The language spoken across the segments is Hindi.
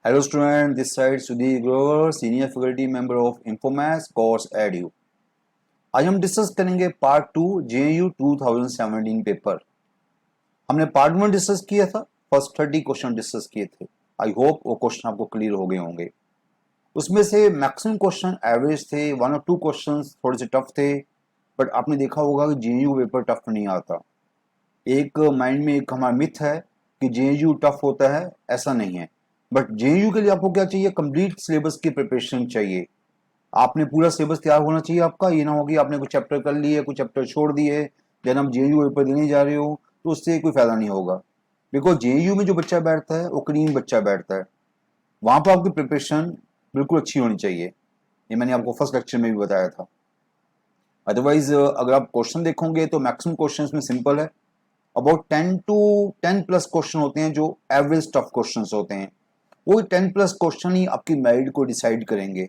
Hello student, this side Sudhir Grover, senior faculty member of Infomax course Edu। आज हम डिस्कस करेंगे पार्ट 2 JU 2017 पेपर। हमने पार्ट 1 डिस्कस किया था, फर्स्ट 30 क्वेश्चन डिस्कस किए थे। आई होप वो क्वेश्चन आपको क्लियर हो गए होंगे। उसमें से मैक्सिमम क्वेश्चन एवरेज थे, 1 और 2 क्वेश्चन थोड़े से टफ थे, बट आपने देखा होगा कि JU पेपर टफ नहीं आता। एक माइंड में एक हमारा मिथ है कि JU टफ होता है, ऐसा नहीं है। बट JU के लिए आपको क्या चाहिए? कंप्लीट सिलेबस की प्रिपरेशन चाहिए। आपने पूरा सिलेबस तैयार होना चाहिए आपका। ये ना हो कि आपने कुछ चैप्टर कर लिए, कुछ चैप्टर छोड़ दिए, देन आप JU पेपर देने जा रहे हो, तो उससे कोई फायदा नहीं होगा। बिकॉज JU में जो बच्चा बैठता है वो क्लीन बच्चा बैठता है। वहां पर आपकी प्रिपरेशन बिल्कुल अच्छी होनी चाहिए। ये मैंने आपको फर्स्ट लेक्चर में भी बताया था। अदरवाइज अगर आप क्वेश्चन देखोगे तो मैक्सिमम क्वेश्चन में सिंपल है। अबाउट 10 प्लस क्वेश्चन होते हैं जो एवरेज टफ क्वेश्चन होते हैं। वो 10 प्लस क्वेश्चन ही आपकी मेरिट को डिसाइड करेंगे,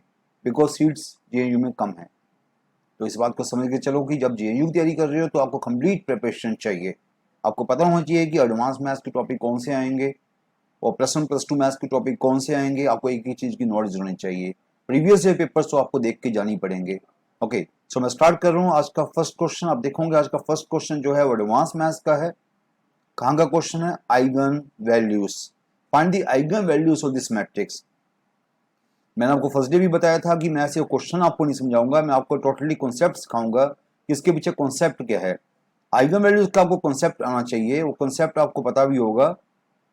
बिकॉज सीट्स JU में कम है। तो इस बात को समझ के चलो कि जब JU की तैयारी कर रहे हो तो आपको कंप्लीट प्रिपरेशन चाहिए। आपको पता होना चाहिए कि एडवांस मैथ्स के टॉपिक कौन से आएंगे और +1 +2 मैथ्स के टॉपिक कौन से आएंगे। आपको एक ही चीज़ की नॉलेज होनी चाहिए। प्रीवियस ईयर पेपर्स तो आपको देख के जानी पड़ेंगे। ओके, सो मैं स्टार्ट कर रहा हूँ। आज का फर्स्ट क्वेश्चन आप देखोगे, आज का फर्स्ट क्वेश्चन जो है वो एडवांस मैथ्स का है। कहाँ का क्वेश्चन है? Eigen values. Find the eigen values of this matrix. मैंने आपको फर्स्ट डे भी बताया था कि मैं ऐसे क्वेश्चन आपको नहीं समझाऊंगा, मैं आपको टोटली कॉन्सेप्ट सिखाऊंगा कि इसके पीछे कॉन्सेप्ट क्या है। आइगन वैल्यूज का आपको कॉन्सेप्ट आना चाहिए, वो कॉन्सेप्ट आपको पता भी होगा।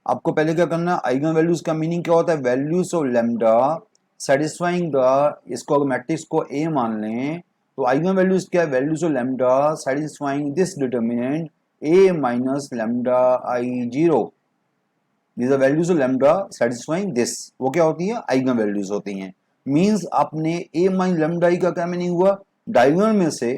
आपको पहले क्या करना है? आइगन वैल्यूज का मीनिंग क्या होता है? Values of lambda satisfying the, इसको अगर मैट्रिक्स को ए मान लें तो आइगन वैल्यूज क्या है? Values of lambda satisfying this determinant A minus lambda I zero. these are values of lambda satisfying this। वो क्या होती है? आइगन वैल्यूज होती हैं। मींस आपने a माइनस लैम्डा i का क्या मीनिंग हुआ? डायगोनल में से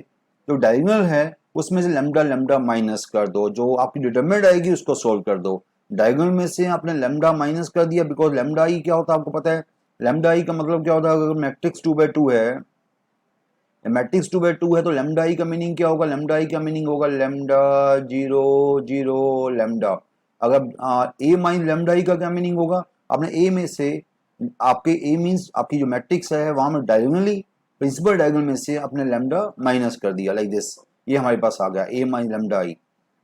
जो डायगोनल है उसमें से लैम्डा लैम्डा माइनस कर दो, जो आपकी डिटरमिनेंट आएगी उसको सोल्व कर दो। डायगोनल में से आपने लैम्डा माइनस कर दिया, बिकॉज लैम्डा i क्या होता है आपको पता है। लैम्डा i का मतलब क्या होता है? अगर मैट्रिक्स 2/2 है, मैट्रिक्स 2/2 है तो लैम्डा i का मीनिंग क्या होगा? लैम्डा i का मीनिंग होगा लैम्डा 0 0 लैम्डा। अगर a माइनस लैम्डा i का क्या मीनिंग होगा? आपने a में से आपके a मीन्स आपकी जो मैट्रिक्स है वहां में डायगोनली प्रिंसिपल डायगोनल में से अपने लैम्डा माइनस कर दिया, लाइक दिस। ये हमारे पास आ गया a minus lambda i।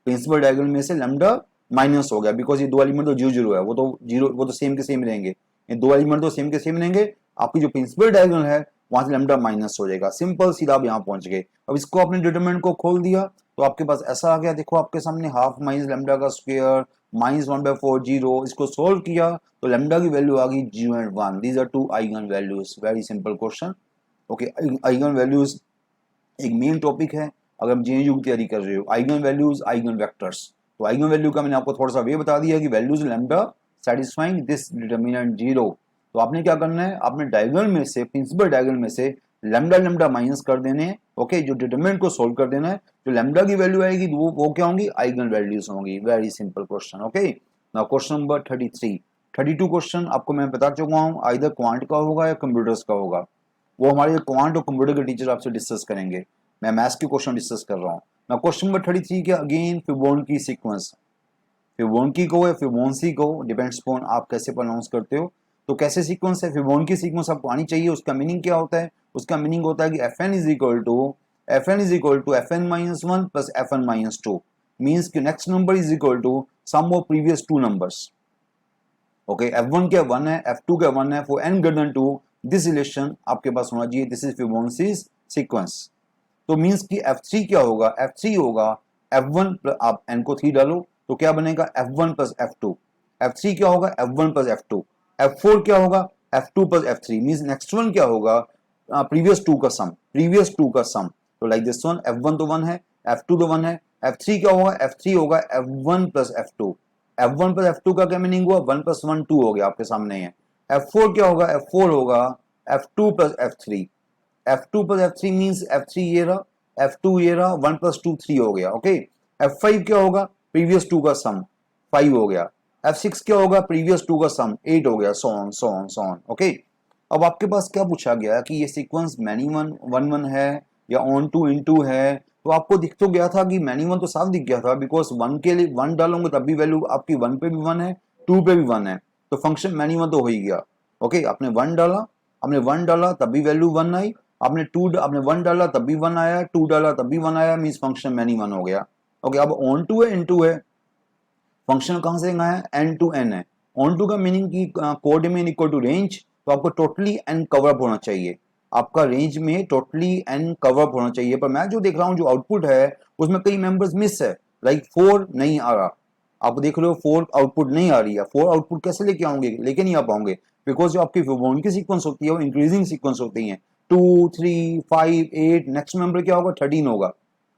Principal diagonal में से लैम्डा माइनस हो गया, बिकॉज ये दो एलिमेंट तो 0 0 है, वो तो सेम के सेम रहेंगे। ये दो एलिमेंट तो सेम के सेम रहेंगे। आपकी जो प्रिंसिपल डायगोनल है वहां से लैम्डा माइनस हो जाएगा। सिंपल सीधा आप यहाँ पहुंच गए। अब इसको आपने डिटरमिनेंट को खोल दिया तो आपके पास ऐसा आ गया। देखो आपके सामने हाफ माइनस लैम्डा का स्क्वायर माइनस 1/4 0। इसको सोल्व किया तो लैम्डा की वैल्यू आ गई 0 and 1। These are two eigenvalues. Very simple question. Okay, eigenvalues एक मेन टॉपिक है अगर हम JU की तैयारी कर रहे हो। Eigenvalues, eigenvectors. तो आइगन वैल्यू का मैंने आपको थोड़ा सा वे बता दिया कि values lambda satisfying this determinant 0। तो आपने क्या करना है? आपने डायगोनल में से, प्रिंसिपल डायगोनल में से लैम्डा लैम्डा माइनस कर देने हैं। ओके, जो डिटरमिनेंट को सोल्व कर देना है। जो लैम्डा की वैल्यू आएगी वो क्या होंगी? आइगन वैल्यूज होंगी। Very simple question. Okay, now question number 33। 32 question आपको मैं बता चुका हूँ, आइदर क्वांट का होगा या कंप्यूटर्स का होगा। वो हमारे क्वांट और कंप्यूटर के टीचर आपसे डिस्कस करेंगे। मैं मैथ्स के क्वेश्चन डिस्कस कर रहा हूँ। ना क्वेश्चन नंबर 33 के अगेन फिबोनाची सीक्वेंस। फिबोनाची को या फिबोनाची को डिपेंड्स अपॉन आप कैसे प्रोनाउंस करते हो। तो कैसे सीक्वेंस है? फिबोनाची सीक्वेंस आपको आनी चाहिए। उसका मीनिंग क्या होता है? उसका मीनिंग होता है कि fn is equal to fn minus 1 plus fn minus 2। Means कि next number is equal to sum of previous 2 numbers. Okay, f1 क्या 1 है, f2 क्या 1 है। For n greater than 2 this relation आपके पास होना चाहिए। This is Fibonacci sequence. तो मींस कि F3 क्या होगा? F3 होगा F1 आप n को 3 डालो तो क्या बनेगा? F1 plus F2। F3 क्या होगा? F1 plus F2। F4 क्या होगा? F2 plus F3। Means next one क्या होगा? प्रीवियस 2 का सम, प्रीवियस 2 का सम। तो लाइक दिस वन, F1 तो 1 है, F2 तो 1 है। F3 क्या होगा? F3 होगा F1 plus F2। F1 plus F2 का क्या मीनिंग हुआ? 1 प्लस 1 2 हो गया, आपके सामने है। F4 क्या होगा? F4 होगा F2 plus F3। F2 plus F3 means F3 ये रहा, F2 ये रहा, 1 प्लस 2 3 हो गया। ओके, F5 क्या होगा? प्रीवियस 2 का सम 5 हो गया। F6 क्या होगा? प्रीवियस 2 का सम 8 हो गया। So on so on so on. Okay, अब आपके पास क्या पूछा गया कि ये सीक्वेंस मैनी वन 1 1 है या ऑन टू इन टू है। तो आपको दिख तो गया था कि मैनी वन तो साफ दिख गया था, बिकॉज 1 के लिए 1 डालोगे तब भी वैल्यू आपकी 1 पे भी 1 है, 2 पे भी 1 है। तो फंक्शन मैनी वन तो हो ही गया। ओके, आपने वन डाला तब भी वैल्यू वन आई, आपने वन डाला तब भी वन आया, टू डाला तब भी वन आया, मीन्स फंक्शन मैनी वन हो गया। ओके, अब ऑन टू है, इन टू है, फंक्शन कहां से है, एन टू एन है। ऑन टू का मीनिंग की कोऑर्डिनेट इक्वल टू रेंज, तो आपको टोटली एन कवर अप होना चाहिए, आपका रेंज में टोटली एन कवर अप होना चाहिए। पर मैं जो देख रहा हूं जो आउटपुट है उसमें कई मेंबर्स मिस है, लाइक 4 नहीं आ रहा, आप देख रहे हो 4 आउटपुट नहीं आ रही है। 4 आउटपुट कैसे लेके आओगे, लेके नहीं आ पाओगे, बिकॉज जो आपकी फिबोनाची सीक्वेंस होती है वो इंक्रीजिंग सीक्वेंस होती है, 2 3 5 8, नेक्स्ट मेंबर क्या होगा, 13 होगा,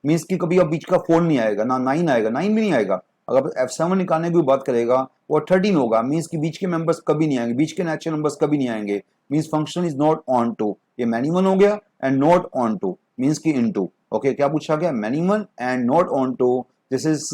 मीन्स कि कभी अब बीच का 4 नहीं आएगा, ना 9 आएगा, 9 भी नहीं आएगा। अगर F7 निकालने की बात करेगा वो 13 होगा, मीन्स कि बीच के मेंबर्स कभी नहीं आएंगे, बीच के नेचुरल नंबर्स कभी नहीं आएंगे, means function is not onto. ये मैनी वन हो गया and not onto, means कि इन टू। ओके, क्या पूछा गया, many one and not onto, this is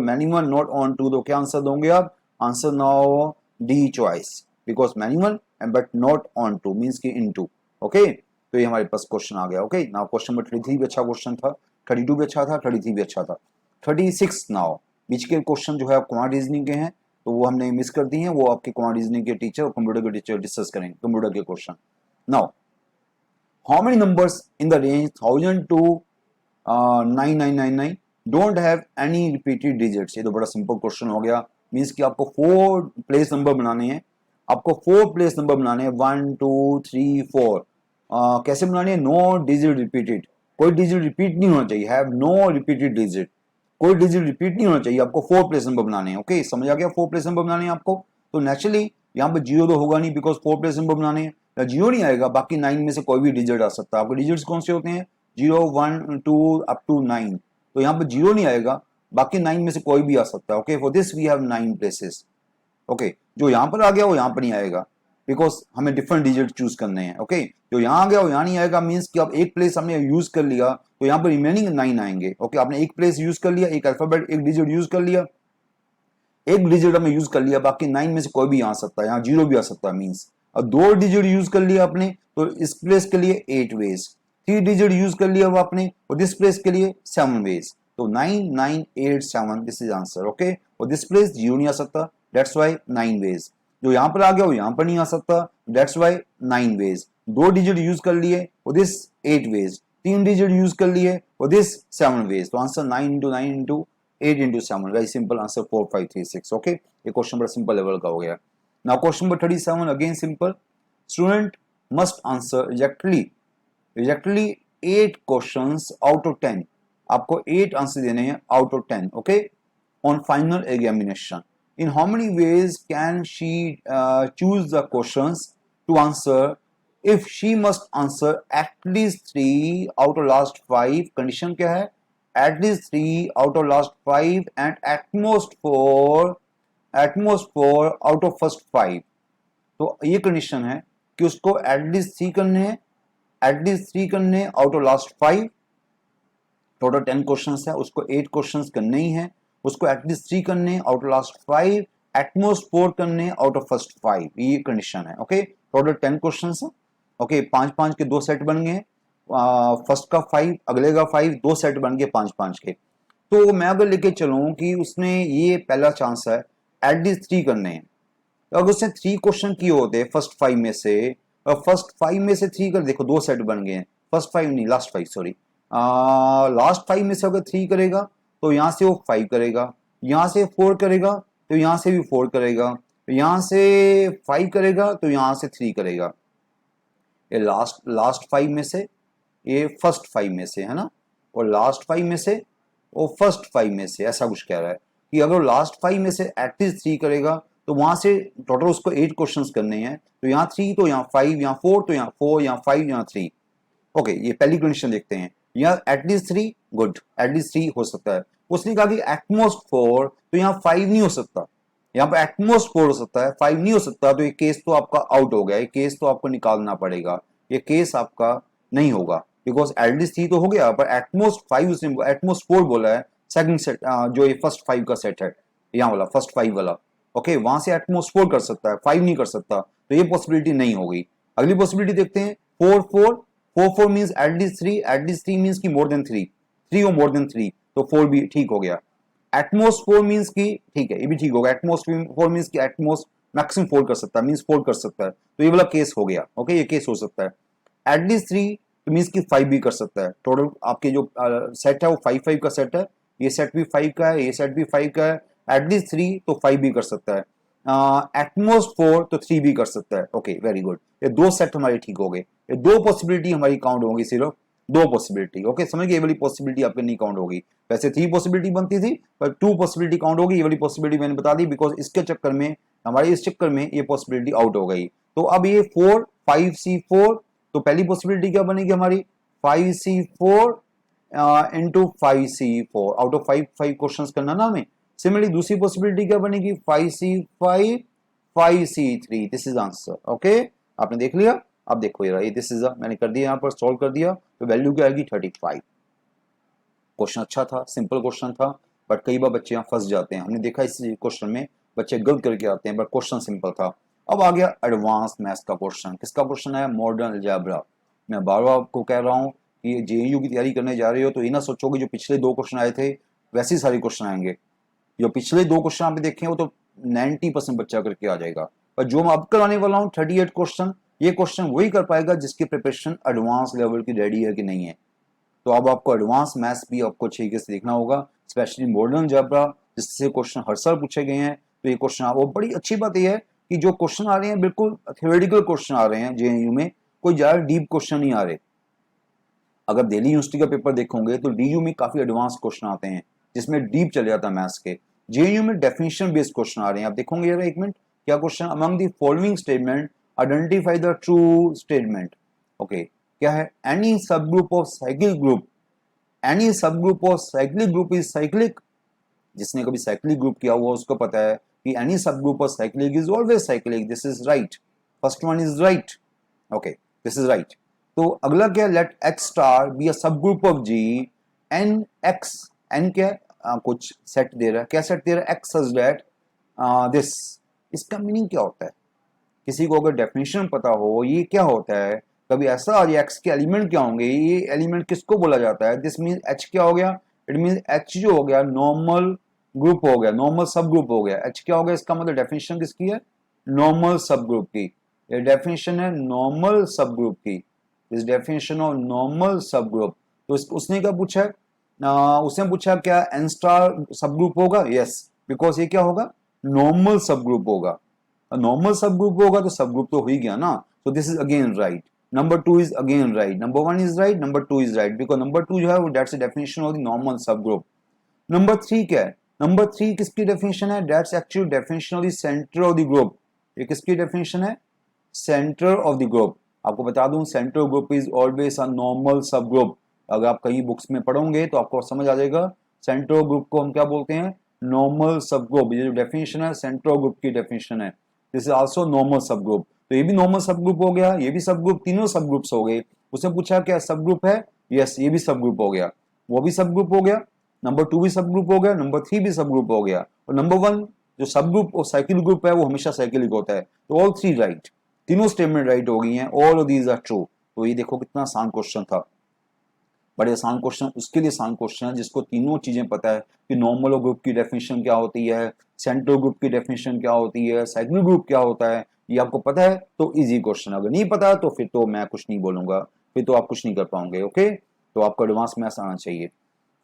many one not onto, तो क्या आंसर दोगे आप, answer now D choice, because many one and but not onto means कि इन टू। ओके, तो ये हमारे पास क्वेश्चन आ गया। ओके, नाउ क्वेश्चन नंबर 33 भी अच्छा क्वेश्चन था, 32 भी अच्छा था, 33 भी अच्छा था। 36 नाउ, बीच के क्वेश्चन जो है क्वांट रीजनिंग के हैं, तो वो हमने मिस कर दी हैं, वो आपके क्वांट रीजनिंग के टीचर और कंप्यूटर के टीचर डिस्कस करेंगे कंप्यूटर के question. Now, how many numbers in the range 1000 to 9999 don't have any repeated digits. ये तो बड़ा सिंपल क्वेश्चन हो गया, मींस कि आपको 4 प्लेस नंबर बनाने हैं, आपको 4 प्लेस नंबर बनाने हैं, 1 2 3 4। कैसे बनाने हैं, नो डिजिट रिपीटेड, कोई डिजिट रिपीट नहीं होना चाहिए, हैव नो रिपीटेड डिजिट, कोई डिजिट रिपीट नहीं होना चाहिए, आपको 4 प्लेस नंबर बनाने हैं। ओके, समझ आ गया, 4 प्लेस नंबर बनाने हैं आपको, तो नेचुरली यहाँ पे 0 तो होगा नहीं, बिकॉज 4 प्लेस नंबर बनाने हैं, 0 नहीं आएगा, बाकी 9 में से कोई भी डिजिट आ सकता है। आपके डिजिट्स कौन से होते हैं, 0 1 2 अप टू 9, तो यहाँ पे 0 नहीं आएगा, बाकी 9 में से कोई भी आ सकता है। Okay, for this we have 9 places. Okay, जो यहाँ पर आ गया वो यहाँ पर नहीं आएगा, बिकॉज हमें डिफरेंट डिजिट चूज करने हैं। ओके, जो यहाँ आ गया वो यहाँ नहीं आएगा, मीन्स कि अब एक प्लेस हमने यूज कर लिया तो यहाँ पर रिमेनिंग 9 आएंगे। ओके, आपने एक प्लेस यूज कर लिया, एक अल्फाबेट एक डिजिट यूज कर लिया, एक डिजिट हमने यूज कर लिया, बाकी 9 में से कोई भी आ सकता है, यहाँ 0 भी आ सकता है, मीन्स अब 2 डिजिट यूज कर लिया आपने तो इस प्लेस के लिए 8 वेज, 3 डिजिट यूज कर लिया आपने और दिस प्लेस के लिए 7 वेज, तो 9 9 8 7, दिस इज आंसर। ओके, और दिस प्लेस 0 नहीं आ सकता, दैट्स वाई 9 वेज, जो यहाँ पर आ गया वो यहाँ पर नहीं आ सकता, that's why 9 ways, 2 digit use कर लिए और दिस 8 वेज, 3 डिजिट यूज कर लिए और दिस 7 वेज, तो answer 9 into 9 into 8 into 7, very simple answer 4 5 3 6। Okay, ये क्वेश्चन बड़ा सिंपल लेवल का हो गया। Now question number 37 again simple, student must answer exactly 8 questions out of 10, आपको 8 आंसर देने हैं out of 10। Okay, on final examination, in how many ways can she choose the questions to answer if she must answer at least 3 out of last 5, condition क्या है, at least 3 out of last 5 and at most 4 out of first 5, तो ये कंडीशन है कि उसको एटलीस्ट 3 करने हैं, एटलीस्ट 3 करने out of last 5, total 10 questions है, उसको 8 क्वेश्चंस करने ही है, उसको एटलीस्ट 3 करने आउट ऑफ लास्ट 5, एटमोस्ट 4 करने आउट ऑफ फर्स्ट 5, ये कंडीशन है। ओके, टोटल 10 क्वेश्चंस है। ओके, 5 5 के 2 सेट बन गए, फर्स्ट का 5 अगले का 5, 2 सेट बन गए 5 5 के। तो मैं अगर लेके चलूं कि उसने ये पहला चांस है एटलीस्ट 3 करने हैं, तो अगर उसने 3 क्वेश्चन किए होते फर्स्ट 5 में से, फर्स्ट 5 में से 3 कर, देखो 2 सेट बन गए, फर्स्ट 5 नहीं लास्ट 5 सॉरी, लास्ट 5 में से अगर 3 करेगा तो यहां से वो 5 करेगा, यहां से 4 करेगा तो यहां से भी 4 करेगा, यहां से 5 करेगा तो यहां से 3 करेगा, ये लास्ट 5 में से, ये फर्स्ट 5 में से है ना, और लास्ट 5 में से और फर्स्ट 5 में से, ऐसा कुछ कह रहा है कि अगर लास्ट 5 में से एटलीस्ट 3 करेगा तो वहां से टोटल उसको 8 क्वेश्चंस करने हैं, तो यहाँ 3 तो यहाँ 5, यहाँ 4 तो यहाँ 4, यहाँ 5 यहाँ 3। ओके, ये पहली कंडीशन देखते हैं, यहाँ एटलीस्ट 3, गुड, एटलीस्ट 3 हो सकता है। उसने कहा कि एटमोस्ट 4, तो यहाँ 5 नहीं हो सकता, यहाँ पर एटमोस्ट 4 हो सकता है, 5 नहीं हो सकता, तो ये केस तो आपका आउट हो गया, ये केस तो आपको निकालना पड़ेगा, ये केस आपका नहीं होगा, बिकॉज एटलीस्ट 3 तो हो गया, पर एटमोस्ट 5 उसने एटमोस्ट 4 बोला है, सेकंड सेट जो ये फर्स्ट 5 का सेट है, यहाँ वाला फर्स्ट 5 वाला। ओके, वहां से एटमोस्ट 4 कर सकता है, 5 नहीं कर सकता, तो ये पॉसिबिलिटी नहीं होगी। अगली पॉसिबिलिटी देखते हैं, 4 4 4 4 मींस एटलीस्ट 3, एटलीस्ट 3 मींस की मोर देन 3, 3 और मोर देन 3, तो 4 भी ठीक हो गया। एटमोस्ट 4 मींस की, ठीक है, ये भी ठीक होगा, एटमोस्ट 4 मींस की एटमोस्ट मैक्सिमम 4 कर सकता है, मींस 4 कर सकता है, तो ये वाला केस हो गया। ओके, ये केस हो सकता है। एटलीस्ट 3 तो मींस कि 5 भी कर सकता है। टोटल आपके जो सेट है वो 5 5 का सेट है, ये सेट भी 5 का है, ये सेट भी 5 का है। एटलीस्ट 3 तो 5 भी कर सकता है, एटमोस्ट 4 तो 3 भी कर सकता है। Okay, very good. ये दो सेट हमारे ठीक हो गए, ये दो पॉसिबिलिटी हमारी काउंट होगी, सिर्फ दो पॉसिबिलिटी। ओके, समझ गए, ये वाली पॉसिबिलिटी आपके नहीं काउंट होगी। वैसे 3 पॉसिबिलिटी बनती थी पर 2 पॉसिबिलिटी काउंट होगी। ये वाली पॉसिबिलिटी मैंने बता दी बिकॉज इसके चक्कर में, हमारे इस चक्कर में ये पॉसिबिलिटी आउट हो गई। तो अब ये 4 5C4, तो पहली पॉसिबिलिटी क्या बनेगी हमारी, 5C4 into 5C4, out of 5 5 questions करना ना हमें। सिमिलरली दूसरी पॉसिबिलिटी क्या बनेगी, 5C5 5C3, this is answer. Okay, आपने देख लिया। अब देखो ये दिस इज मैंने कर दिया, यहाँ पर सॉल्व कर दिया, तो वैल्यू क्या आएगी 35। क्वेश्चन अच्छा था, सिंपल क्वेश्चन था, बट कई बार बच्चे यहाँ फंस जाते हैं। हमने देखा इस क्वेश्चन में बच्चे गलत करके आते हैं, बट क्वेश्चन सिंपल था। अब आ गया एडवांस मैथ्स का क्वेश्चन। किसका क्वेश्चन है, मॉडर्न अलजेब्रा। मैं बार बार आपको कह रहा हूँ कि जेईयू की तैयारी करने जा रहे हो तो ये ना सोचो कि जो पिछले 2 क्वेश्चन आए थे वैसे ही सारे क्वेश्चन आएंगे। जो पिछले 2 क्वेश्चन आपने देखे वो तो 90% बच्चा करके आ जाएगा, पर जो मैं अब कराने वाला हूँ 38 क्वेश्चन, ये क्वेश्चन वही कर पाएगा जिसकी प्रिपरेशन एडवांस लेवल की रेडी है कि नहीं है। तो अब आपको एडवांस मैथ्स भी आपको अच्छे तरीके से देखना होगा, स्पेशली मॉडर्न अलजेब्रा जिससे क्वेश्चन हर साल पूछे गए हैं। तो ये क्वेश्चन वो बड़ी अच्छी बात यह है कि जो क्वेश्चन आ रहे हैं बिल्कुल थ्योरेटिकल क्वेश्चन आ रहे हैं जेएनयू में, कोई ज्यादा डीप क्वेश्चन नहीं आ रहे। अगर दिल्ली यूनिवर्सिटी का पेपर देखोगे तो डीयू में काफी एडवांस क्वेश्चन आते हैं जिसमें डीप चले जाता है मैथ्स के। जेएनयू में डेफिनेशन बेस्ड क्वेश्चन आ रहे हैं। आप देखोगे यार एक मिनट, क्या question, among the following statement identify the true statement. Okay, क्या है, any subgroup of cycle group, any subgroup of cyclic group is cyclic. जिसने कभी साइक्लिक ग्रुप किया हुआ उसको पता है कि any subgroup of cyclic is always cyclic, this is right, first one is right. Okay, this is right. तो अगला क्या, let X star be a subgroup of G N X, N क्या कुछ सेट दे रहा है, क्या सेट दे रहा है, एक्स सच दैट दिस। इसका मीनिंग क्या होता है, किसी को अगर डेफिनेशन पता हो ये क्या होता है, कभी ऐसा आ जाए एक्स के एलिमेंट क्या होंगे, ये एलिमेंट किसको बोला जाता है, दिस मीन एच क्या हो गया, इट मीन एच जो हो गया नॉर्मल ग्रुप हो गया, नॉर्मल सब ग्रुप हो गया। एच क्या हो गया, इसका मतलब डेफिनेशन किसकी है, नॉर्मल सब ग्रुप की। ये डेफिनेशन है नॉर्मल सब ग्रुप की, इस डेफिनेशन ऑफ नॉर्मल सब ग्रुप। तो उसने क्या पूछा है, उसने पूछा क्या एन स्टार सब ग्रुप होगा, यस, बिकॉज ये क्या होगा, नॉर्मल सब ग्रुप होगा। नॉर्मल सब ग्रुप होगा तो सब ग्रुप तो हो ही गया ना, so this is again right, number 2 is again right, number 1 is right, number 2 is right because number 2 जो है वो that's the definition of the normal subgroup। number 3 क्या है, number 3 किसकी definition है, that's actually definition of the center of the group। ये किसकी definition है, center of the group। आपको बता दूं center group is always a normal subgroup। अगर आप कहीं बुक्स में पढ़ोगे तो आपको समझ आ जाएगा center group को हम क्या बोलते हैं, normal subgroup। ये जो definition है center group की definition है, दिस इज आल्सो नॉर्मल सब ग्रुप। तो ये भी नॉर्मल सब ग्रुप हो गया, ये भी सब ग्रुप, तीनों सब ग्रुप्स हो गए। उसने पूछा क्या सब ग्रुप है, यस, ये भी सब ग्रुप हो गया, वो भी सब ग्रुप हो गया, नंबर 2 भी सब ग्रुप हो गया, नंबर 3 भी सब ग्रुप हो गया, और नंबर 1 जो सब ग्रुप और साइकिल ग्रुप है वो हमेशा साइकिलिक होता है। तो ऑल 3 राइट, तीनों स्टेटमेंट राइट हो गई हैं, all of these are true. तो ये देखो कितना आसान क्वेश्चन था, बड़े आसान क्वेश्चन उसके लिए आसान क्वेश्चन है जिसको तीनों चीजें पता है कि नॉर्मल ग्रुप की डेफिनेशन क्या होती है, सेंट्रो ग्रुप की डेफिनेशन क्या होती है, साइक्लिक ग्रुप क्या होता है, ये आपको पता है तो इजी क्वेश्चन। अगर नहीं पता तो फिर तो मैं कुछ नहीं बोलूंगा, फिर तो आप कुछ नहीं कर पाओगे। ओके, तो आपको एडवांस मैथ्स आना चाहिए।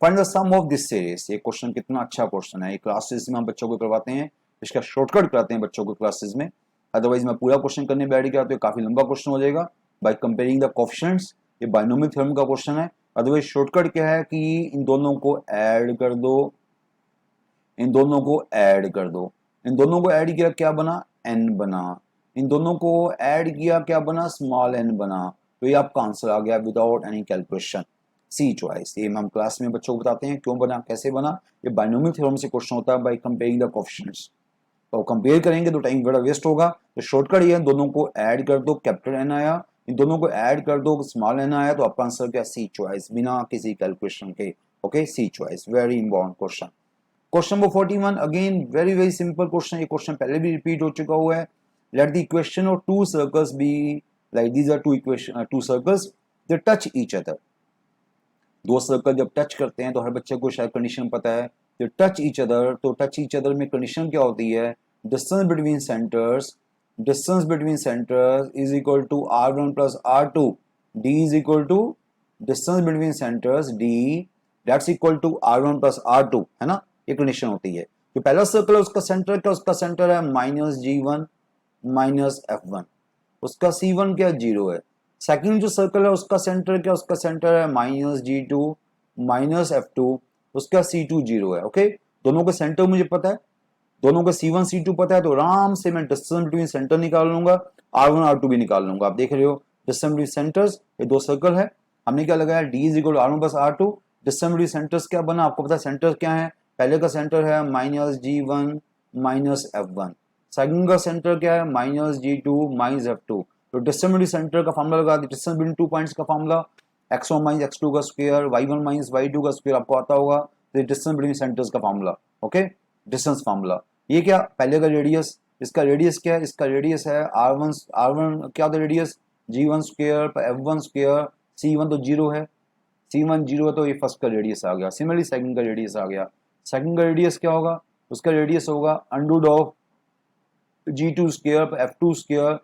Find the sum of this series, ये क्वेश्चन कितना अच्छा क्वेश्चन है, ये क्लासेस में हम बच्चों को करवाते हैं, इसका शॉर्टकट कराते हैं बच्चों को क्लासेस में। अदरवाइज मैं पूरा क्वेश्चन करने बैठ गया तो काफी लंबा क्वेश्चन हो जाएगा। बाय कंपेयरिंग द कोएफिशिएंट्स, ये बायनोमियल थ्योरम का क्वेश्चन है। अदरवाइज शॉर्टकट क्या है कि इन दोनों को ऐड कर दो, इन दोनों को ऐड कर दो, इन दोनों को ऐड किया क्या बना, एन बना, इन दोनों को ऐड किया क्या बना, स्मॉल एन बना। तो ये आपका आंसर आ गया विदाउट एनी कैलकुलेशन, सी चॉइस। ये हम क्लास में बच्चों को बताते हैं क्यों बना, कैसे बना। ये बायनोमियल थ्योरम से क्वेश्चन होता है बाय कंपेयरिंग द कोएफिशिएंट्स। तो कंपेयर करेंगे तो टाइम बड़ा वेस्ट होगा, तो शॉर्टकट ये दोनों को ऐड कर दो, कैपिटल एन आया, इन दोनों को ऐड कर दो, स्मॉल एन आया, तो आपका आंसर क्या, सी चॉइस, बिना किसी कैलकुलेशन के। Okay, C choice, very important question. Question number 41 again very very simple question, ये क्वेश्चन पहले भी रिपीट हो चुका हुआ है। Let the equation of two circles be like these are two circles they touch each other. दो सर्कल जब टच करते हैं तो हर बच्चे को शायद कंडीशन पता है, जो टच ईच अदर, तो टच ईच अदर में कंडीशन क्या होती है, distance between centres is equal to r1 plus r2, d is equal to distance between centres d that's equal to r1 plus r2, है ना, ये कंडीशन होती है। जो पहला सर्कल है उसका सेंटर क्या, उसका सेंटर है माइनस g1 माइनस f1, उसका c1 क्या, 0 है। सेकंड जो सर्कल है उसका सेंटर क्या, उसका सेंटर है माइनस g2 माइनस f2, उसका c2 0 है। ओके, दोनों के सेंटर मुझे पता है, दोनों का C1 C2 पता है, तो आराम से मैं डिस्टेंस बिटवीन सेंटर निकाल लूंगा, R1 R2 भी निकाल लूंगा। आप देख रहे हो डिस्टेंस बिटवीन सेंटर्स, ये दो सर्कल है, हमने क्या लगाया, D is equal to R1 plus R2। Distance between centres क्या बना, आपको पता है सेंटर क्या है, पहले का सेंटर है minus G1 minus F1, second का सेंटर क्या है माइनस G2 माइनस F2। तो डिस्टेंस बिटवीन सेंटर का फॉर्मूला लगा दिया, डिस्टेंस बिटवीन 2 पॉइंट्स का फॉर्मूला x1 माइनस x2 का स्क्वायर, y1 माइनस y2 का स्क्वायर, आपको आता होगा, तो डिस्टेंस बिटवीन सेंटर्स का फॉर्मूला। ओके, डिस्टेंस फॉर्मूला, ये क्या, पहले का रेडियस, इसका रेडियस क्या है, इसका रेडियस है r1 क्या था रेडियस, g1 स्क्वायर पर f1 स्क्वायर, c1 तो 0 है, c1 0 है, तो ये फर्स्ट का रेडियस आ गया। सिमिलरली सेकंड का रेडियस आ गया, सेकंड का रेडियस क्या होगा, उसका रेडियस होगा अंडर ऑफ g2 स्क्वायर पर f2 स्क्वायर,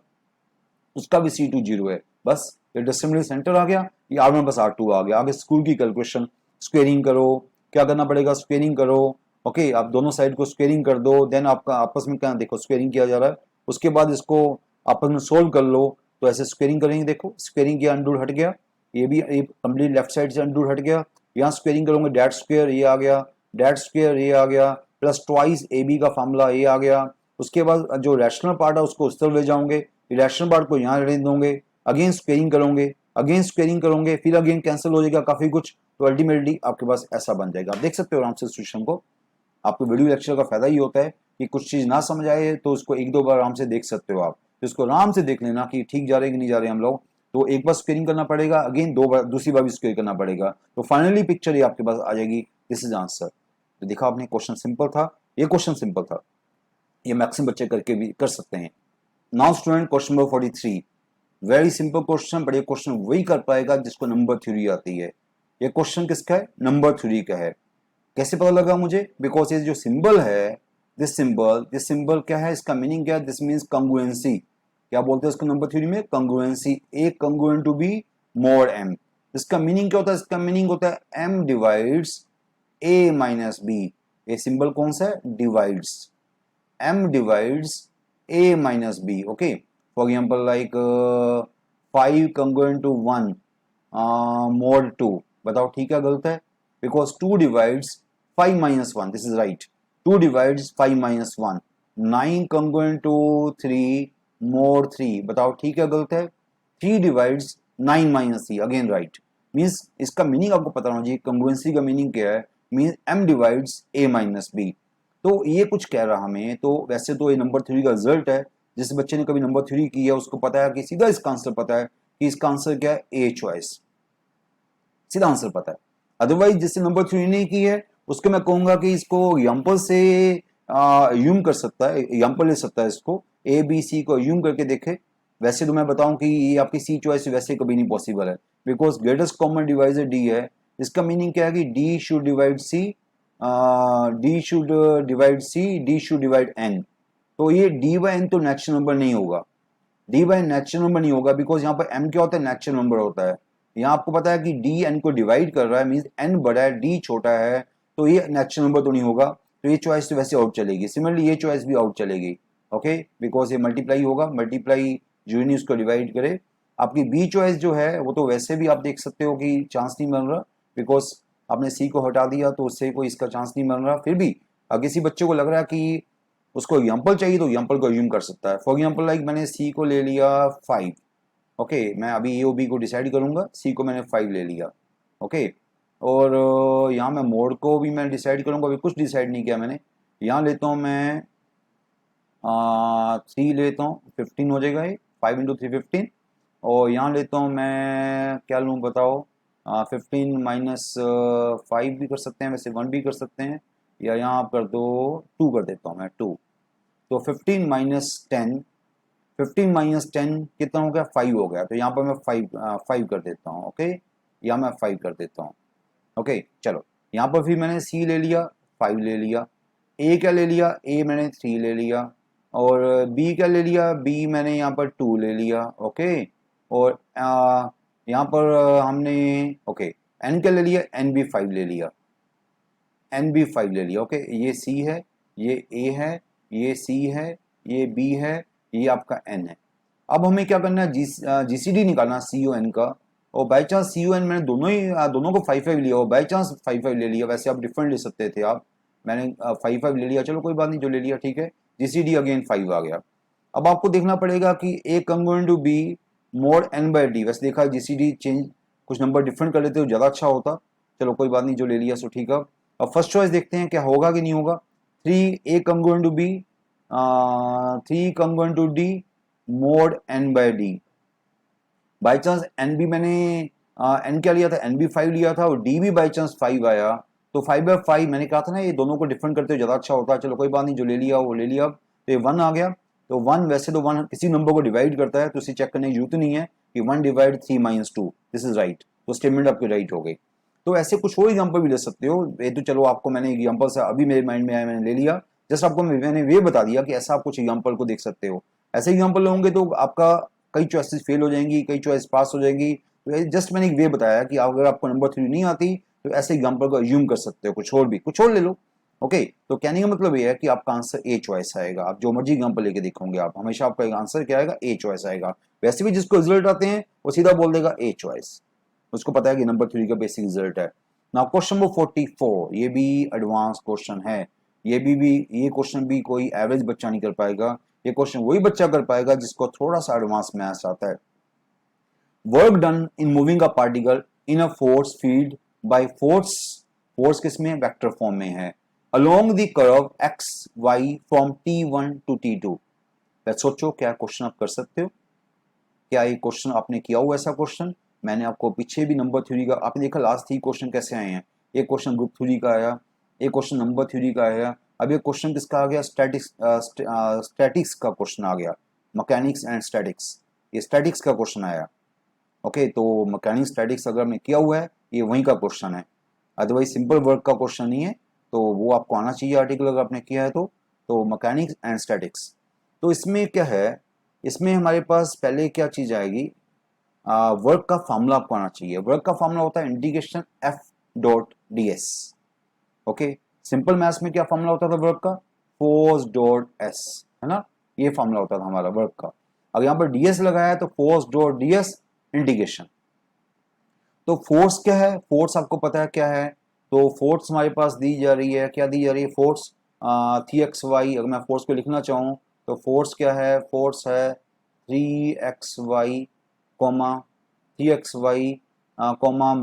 उसका भी c2 0 है। बस ये डिस्टेंस सेंटर आ गया, ये r1 प्लस r2 आ गया। आगे स्कूल की कैलकुलेशन, स्क्वेयरिंग करो, क्या करना पड़ेगा, स्क्वेयरिंग करो। ओके, आप दोनों साइड को स्क्वेयरिंग कर दो, देन आपका आपस में क्या, देखो स्क्वेयरिंग किया जा रहा है, उसके बाद इसको आपस में सोल्व कर लो। तो ऐसे स्क्वेयरिंग करेंगे, देखो स्क्वेयरिंग किया, अंडर हट गया, ये भी कंप्लीट लेफ्ट साइड से अंडर हट गया। यहाँ स्क्वेयरिंग करोगे, डैट स्क्वेयर ये आ गया, डैट स्क्वेयर ये आ गया, प्लस ट्वाइस ए बी का फॉर्मूला ये आ गया। उसके बाद जो रैशनल पार्ट है उसको उस तरफ ले जाओगे, रैशनल पार्ट को यहाँ रहने दोगे, अगेन स्क्वेयरिंग करोगे, अगेन स्क्वेयरिंग करोगे, फिर अगेन कैंसिल हो जाएगा काफी कुछ, तो अल्टीमेटली आपके पास ऐसा बन जाएगा। आप देख सकते हो आराम से सिचुएशन को। आपको वीडियो लेक्चर का फायदा ही होता है कि कुछ चीज ना समझ आए तो उसको एक दो बार आराम से देख सकते हो आप, तो इसको आराम से देख लेना कि ठीक जा रहे कि नहीं जा रहे हम लोग। तो एक बार स्क्वेयरिंग करना पड़ेगा, अगेन दो बार, दूसरी बार भी स्क्वेयर करना पड़ेगा, तो फाइनली पिक्चर ये आपके पास आ जाएगी, दिस इज आंसर। तो देखा आपने, क्वेश्चन सिंपल था, ये क्वेश्चन सिंपल था, ये मैक्सिमम बच्चे करके भी कर सकते हैं। Now student, question number 43, very simple question, but ये क्वेश्चन वही कर पाएगा जिसको नंबर थ्योरी आती है। ये क्वेश्चन किसका है, नंबर थ्योरी का है। कैसे पता लगा मुझे, बिकॉज ये जो सिंबल है, दिस सिंबल क्या है, इसका मीनिंग क्या है, दिस मीन्स कंग्रुएंसी। क्या बोलते हैं इसको नंबर थ्योरी में, congruency, A congruent to B mod M. इसका मीनिंग क्या होता है, इसका मीनिंग होता है M divides A minus B. ये सिंबल कौन सा है, divides, m divides a minus b. Okay, for example like 5 congruent to 1 mod 2, बताओ ठीक है गलत है, because 2 divides 5 minus 1, this is right, 2 divides 5 minus 1, 9 congruent to 3 mod 3, बताओ ठीक है गलत है, 3 divides 9 minus 3, again right। Means इसका मीनिंग आपको पता होना चाहिए, कंग्रुएंसी का मीनिंग क्या है, means m divides a minus b। तो ये कुछ कह रहा हमें, तो वैसे तो ये नंबर थ्योरी का रिजल्ट है, जिस बच्चे ने कभी नंबर थ्योरी की है उसको पता है कि सीधा इसका आंसर पता है कि इसका आंसर क्या है, ए चॉइस, सीधा आंसर पता है। अदरवाइज जिसने नंबर थ्योरी नहीं की है उसको मैं कहूंगा कि इसको एग्जाम्पल से यूम कर सकता है, एग्जाम्पल ले सकता है, इसको ए बी सी को यूम करके देखे। वैसे तो मैं बताऊं कि ये आपकी सी चॉइस वैसे कभी नहीं पॉसिबल है, because greatest common divisor D है। इसका मीनिंग क्या है कि D should divide C, D should divide C, D should divide N. तो ये डी बाई एन तो नेचुरल नंबर नहीं होगा, डी बाई नेचुरल नंबर नहीं होगा, बिकॉज यहाँ पर एम क्या होता है, नेचुरल नंबर होता है। यहाँ आपको पता है कि डी एन को डिवाइड कर रहा है, मीन्स एन बड़ा है डी छोटा है, तो ये नेचुरल नंबर तो नहीं होगा, तो ये चॉइस तो वैसे आउट चलेगी। सिमिलरली ये चॉइस भी आउट चलेगी, ओके, बिकॉज ये मल्टीप्लाई होगा, मल्टीप्लाई जो नहीं उसको डिवाइड करे। आपकी बी चॉइस जो है वो तो वैसे भी आप देख सकते हो कि चांस नहीं बन रहा, बिकॉज आपने सी को हटा दिया तो उससे कोई इसका चांस नहीं बन रहा। फिर भी अगर किसी बच्चे को लग रहा है कि उसको एग्जाम्पल चाहिए तो एग्जाम्पल को यूम कर सकता है। फॉर एग्जाम्पल लाइक मैंने सी को ले लिया 5, ओके, मैं अभी ए और बी को डिसाइड करूंगा, सी को मैंने 5 ले लिया, ओके, और यहाँ मैं मोड को भी मैं डिसाइड करूंगा, अभी कुछ डिसाइड नहीं किया मैंने। यहाँ लेता हूँ मैं 3 लेता हूँ, 15 हो जाएगा ये, 5 इंटू 3 15। और यहाँ लेता हूँ मैं, क्या लूँ बताओ, 15 माइनस 5 भी कर सकते हैं, वैसे 1 भी कर सकते हैं, या यहाँ आप कर दो 2 कर देता हूँ मैं, 2। तो 15 माइनस 10, 15 माइनस 10 कितना हो गया, 5 हो गया, तो यहाँ पर मैं 5 कर देता हूँ, ओके, या मैं 5 कर देता हूँ, ओके। चलो यहाँ पर फिर मैंने सी ले लिया, 5 ले लिया, ए क्या ले लिया, ए मैंने 3 ले लिया, और बी क्या ले लिया, बी मैंने यहाँ पर 2 ले लिया, ओके। और यहाँ पर हमने ओके एन क्या ले लिया, एन बी 5 ले लिया, एन बी 5 ले लिया, ओके। ये सी है, ये ए है, ये सी है, ये बी है, ये आपका एन है। अब हमें क्या करना है, जीसीडी निकालना सी ओ एन का। और by chance C O N मैंने दोनों को 5-5 लिया, और बाई चांस 5-5 ले लिया, वैसे आप डिफरेंट ले सकते थे आप, मैंने 5-5 ले लिया, चलो कोई बात नहीं, जो ले लिया ठीक है। जीसीडी अगेन 5 आ गया। अब आपको देखना पड़ेगा कि A congruent to B mod N by D, वैसे देखा जीसीडी चेंज कुछ नंबर डिफरेंट कर लेते हो ज़्यादा अच्छा होता, चलो कोई बात नहीं, जो ले लिया सो ठीक है। अब फर्स्ट चॉइस देखते हैं क्या होगा कि नहीं होगा। 3 A congruent to B, 3 congruent to D mod N by D. By chance N भी मैंने एन क्या लिया था, एन भी 5 लिया था, और डी भी बाई चांस 5 आया, तो 5/5 मैंने कहा था ना, ये दोनों को डिफरेंट करते हो ज़्यादा अच्छा होता है, चलो कोई बात नहीं, जो ले लिया वो ले लिया। अब तो ये 1 आ गया, तो 1 वैसे तो 1 किसी नंबर को डिवाइड करता है, तो इसे चेक करने की जरूरत नहीं है कि 1 divide 3 minus 2, this is right, तो स्टेटमेंट आपकी राइट हो गई। तो ऐसे कुछ और एग्जाम्पल भी ले सकते हो, ये तो चलो आपको मैंने एग्जाम्पल से अभी मेरे माइंड में आया, मैंने ले लिया, जस्ट आपको मैंने ये बता दिया कि ऐसा आप कुछ एग्जाम्पल को देख सकते हो। ऐसे एग्जाम्पल होंगे तो आपका कई चॉइसेस फेल हो जाएंगी, कई चॉइस पास हो जाएगी, तो जस्ट मैंने एक वे बताया कि अगर आपको नंबर 3 नहीं आती तो ऐसे एग्जाम्पल को अज्यूम कर सकते हो, कुछ और ले लो, ओके। तो कहने का मतलब ये है कि आपका आंसर ए चॉइस आएगा, आप जो मर्जी एग्जाम्पल लेके देखोगे आप, हमेशा आपका आंसर क्या आएगा, ए चॉइस आएगा। वैसे भी जिसको रिजल्ट आते हैं वो सीधा बोल देगा ए चॉइस, उसको पता है कि नंबर 3 का बेसिक रिजल्ट है। नाउ क्वेश्चन नंबर 44, ये भी एडवांस क्वेश्चन है, ये क्वेश्चन भी कोई एवरेज बच्चा नहीं कर पाएगा, ये क्वेश्चन वही बच्चा कर पाएगा जिसको थोड़ा सा एडवांस मैथ्स आता है। Work done in moving a particle in a force field by force किसमें, वेक्टर फॉर्म में है, along the curve x y from T1 to T2। सोचो क्या क्वेश्चन आप कर सकते हो, क्या ये क्वेश्चन आपने किया हुआ ऐसा क्वेश्चन। मैंने आपको पीछे भी नंबर थ्योरी का आपने देखा, लास्ट 3 क्वेश्चन कैसे आए हैं, एक क्वेश्चन ग्रुप थ्योरी का आया, एक क्वेश्चन नंबर थ्योरी का आया, अब ये क्वेश्चन किसका आ गया, स्टैटिक्स का क्वेश्चन आ गया, मैकेनिक्स एंड स्टैटिक्स, ये स्टैटिक्स का क्वेश्चन आया, ओके। तो मैकेनिक्स स्टैटिक्स अगर मैं किया हुआ है, ये वहीं का क्वेश्चन है, अदरवाइज सिंपल वर्क का क्वेश्चन नहीं है, तो वो आपको आना चाहिए आर्टिकल अगर आपने किया है तो मैकेनिक्स एंड स्टैटिक्स। तो इसमें क्या है, इसमें हमारे पास पहले क्या चीज आएगी, वर्क का फॉर्मूला आपको आना चाहिए। वर्क का फॉर्मूला होता है integration F dot D S, okay. Simple maths में क्या फॉर्मूला होता था वर्क का, फोर्स डॉट एस, है ना, ये फॉर्मूला होता था हमारा वर्क का। अब यहाँ पर डी एस लगाया है तो force dot D S integration. तो फोर्स क्या है, फोर्स आपको पता है क्या है, तो फोर्स हमारे पास दी जा रही है, क्या दी जा रही है, फोर्स 3xy। अगर मैं फोर्स को लिखना चाहूँ तो फोर्स क्या है, फोर्स है 3xy comma 3xy comma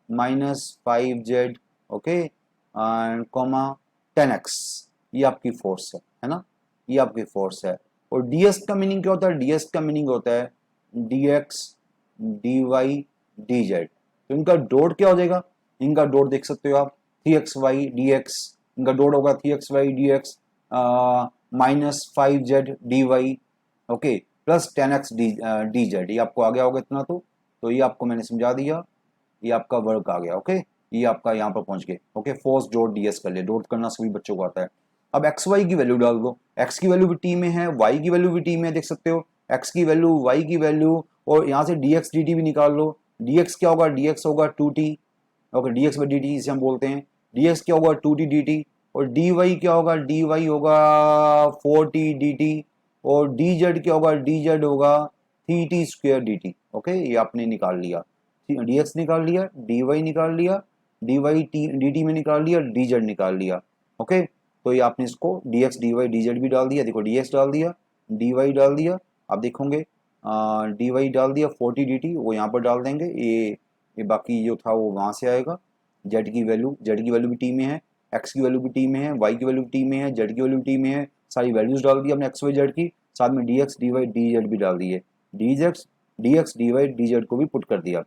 -5z okay and comma 10x, ये आपकी फोर्स है ना, ये आपकी फोर्स है। और ds का मीनिंग क्या होता है, ds का मीनिंग होता है dx dy dz। तो इनका डॉट क्या हो जाएगा, इनका डॉट देख सकते हो आप 3xy dx, इनका डॉट होगा 3xy dx -5z dy, okay, plus 10x dz, ये आपको आ गया होगा इतना। तो ये आपको मैंने समझा दिया, ये आपका वर्क आ गया, ओके। ये आपका यहाँ पर पहुंच गए, ओके। फोर्स डॉट ds कर ले, डॉट करना सभी बच्चों को आता है। अब एक्स वाई की वैल्यू डाल दो, एक्स की वैल्यू भी टी में है, वाई की वैल्यू भी टी में है, देख सकते हो एक्स की वैल्यू, वाई की वैल्यू, और यहाँ से डी एक्स डी टी भी निकाल लो। डी एक्स क्या होगा, डी एक्स होगा 2t, okay, D x by D T जिसे हम बोलते हैं। डी एक्स क्या होगा 2t dt, और डी वाई क्या होगा, डी वाई होगा 4t dt, और डी जेड क्या होगा, डी जेड होगा 3t स्क्वेयर dt, ओके। ये आपने निकाल लिया, डी एक्स निकाल लिया, डी वाई निकाल लिया, d y t d t में निकाल लिया, डी जेड निकाल लिया, ओके। तो ये आपने इसको d x d y d z भी डाल दिया, देखो डी एक्स डाल दिया, डी वाई डाल दिया, आप देखोगे डी वाई डाल दिया 40 डी टी, वो यहाँ पर डाल देंगे, ये बाकी जो था वो वहाँ से आएगा। जेड की वैल्यू भी टी में है, एक्स की वैल्यू भी टी में है, वाई की वैल्यू भी टी में है, जेड की वैल्यू भी टी में है, सारी वैल्यूज डाल दी हमने एक्स वाई जेड की, साथ में d x d y d z भी डाल दिए, d x d y d z को भी पुट कर दिया,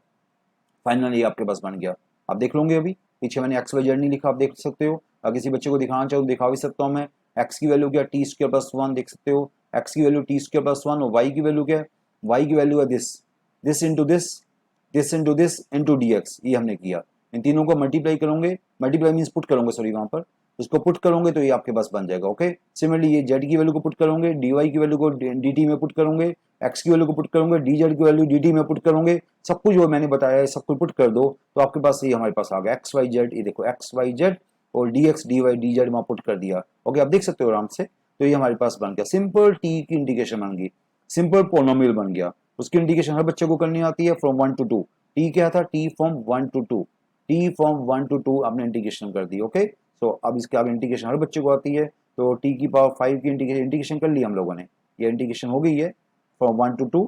फाइनली आपके पास बन गया। आप देख लोगे, अभी पीछे मैंने एक्स वाई जेड नहीं लिखा, आप देख सकते हो, अगर किसी बच्चे को दिखाना चाहो तो दिखा भी सकता हूँ मैं। एक्स की वैल्यू क्या, टी स्क्वायर प्लस 1, देख सकते हो एक्स की वैल्यू टी स्क्वायर प्लस 1, और वाई की वैल्यू क्या है, वाई की वैल्यू है this into this into D x, ये हमने किया। इन तीनों को मल्टीप्लाई करोगे, मल्टीप्लाई मीन्स पुट करोगे, सॉरी वहाँ पर उसको पुट करोगे तो ये आपके पास बन जाएगा। ओके, सिमिलरली ये जेड की वैल्यू को पुट करोगे, डी वाई की वैल्यू को डी टी में पुट करोगे, एक्स की वैल्यू को पुट करोगे, डी जेड की वैल्यू डी टी में पुट करोगे, सब कुछ जो मैंने बताया है सब कुछ पुट कर दो तो आपके पास ये हमारे पास आ गया एक्स वाई जेड। ये देखो एक्स वाई जेड और d x d y d z वहां पुट कर दिया। ओके, आप देख सकते हो आराम से। तो ये हमारे पास बन गया सिंपल टी की इंडिकेशन बन गई, सिंपल पोनोमियल बन गया। उसकी इंडिकेशन हर बच्चे को करनी आती है फ्रॉम 1 to 2। टी क्या था, T from 1 to 2, T from 1 to 2 आपने इंटीग्रेशन कर दी। ओके, सो अब इसके आगे इंटीग्रेशन हर बच्चे को आती है। तो टी की पावर 5 की इंटीग्रेशन कर ली हम लोगों ने, ये इंटीग्रेशन हो गई है फ्रॉम 1 to 2।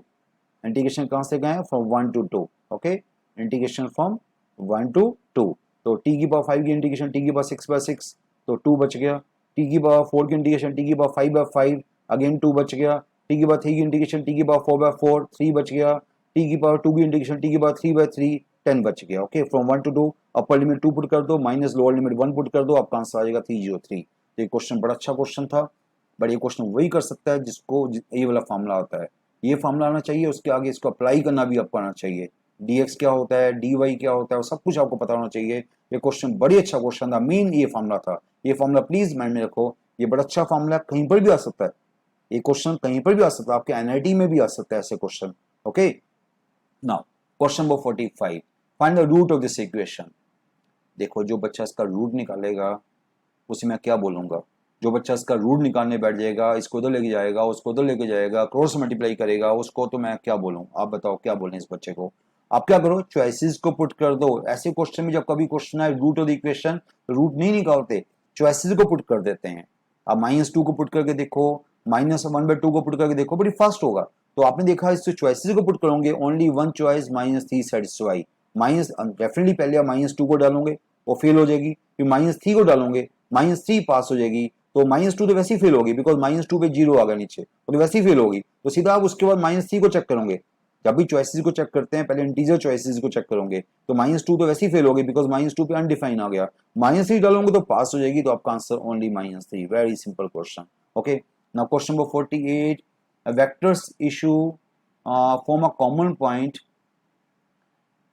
इंटीग्रेशन कहाँ से गए, from 1 to 2। Okay, integration from 1 to 2। तो टी की पावर 5 की इंटीग्रेशन टी की पावर 6/6, तो 2 बच गया। टी की पावर 4 की इंटीग्रेशन टी की पावर 5/5, अगेन 2 बच गया। टी की पावर 3 की इंटीग्रेशन टी की पावर 4/4, 3 बच गया। टी की पावर 2 की इंटीग्रेशन टी की पावर 3/3, 10 बच गया। Okay, from 1 to 2 upper limit 2 put कर दो, माइनस लोअर लिमिट 1 पुट कर दो, आपका आंसर आ जाएगा 303। तो ये क्वेश्चन बड़ा अच्छा क्वेश्चन था, बट ये क्वेश्चन वही कर सकता है जिसको ये वाला फॉर्मूला आता है। ये फॉर्मूला आना चाहिए, उसके आगे इसको अप्लाई करना भी आपको आना चाहिए। डी एक्स क्या होता है, डी वाई क्या होता है, सब कुछ आपको पता होना चाहिए। ये क्वेश्चन बड़ी अच्छा क्वेश्चन था, मेन ये फॉर्मूला था। ये फॉर्मूला प्लीज माइंड में रखो, ये बड़ा अच्छा फॉर्मूला, कहीं पर भी आ सकता है ये क्वेश्चन, कहीं पर भी आ सकता है, आपके एनआईटी में भी आ सकता है ऐसे question. Okay, now question number 45, find the root of this equation. देखो जो बच्चा इसका रूट निकालेगा उसे मैं क्या बोलूंगा, जो बच्चा इसका रूट निकालने बैठ जाएगा, इसको उधर लेके जाएगा, उसको उधर लेके जाएगा, क्रॉस मल्टीप्लाई करेगा, उसको तो मैं क्या बोलूं, आप बताओ क्या बोलें इस बच्चे को। आप क्या करो, चॉइसेस को पुट कर दो। ऐसे क्वेश्चन में जब कभी क्वेश्चन है root of the equation, root नहीं निकालते, चॉइसेस को पुट कर देते हैं। आप -2 को पुट करके देखो, -1/2 को पुट करके देखो, बड़ी फास्ट होगा। तो आपने देखा इससे चॉइसेस को पुट करोगे, only one choice -3 satisfy, minus definitely पहले आप -2 को डालोगे वो फेल हो जाएगी, फिर -3 को डालोगे -3 पास हो जाएगी, तो -2 तो वैसे ही फेल होगी बिकॉज -2 पे 0 आ गया नीचे, तो वैसे ही फेल होगी। तो सीधा आप उसके बाद -3 को चेक करोगे। जब भी चॉइसेस को चेक करते हैं पहले इंटीजर चॉइसेस को चेक करोगे, तो -2 तो वैसे ही फेल होगी बिकॉज -2 पे अनडिफाइन आ गया, -3 डालोगे तो पास हो जाएगी, तो आपका answer only -3। Very simple question. Okay, now question number 48, vectors issue form a common point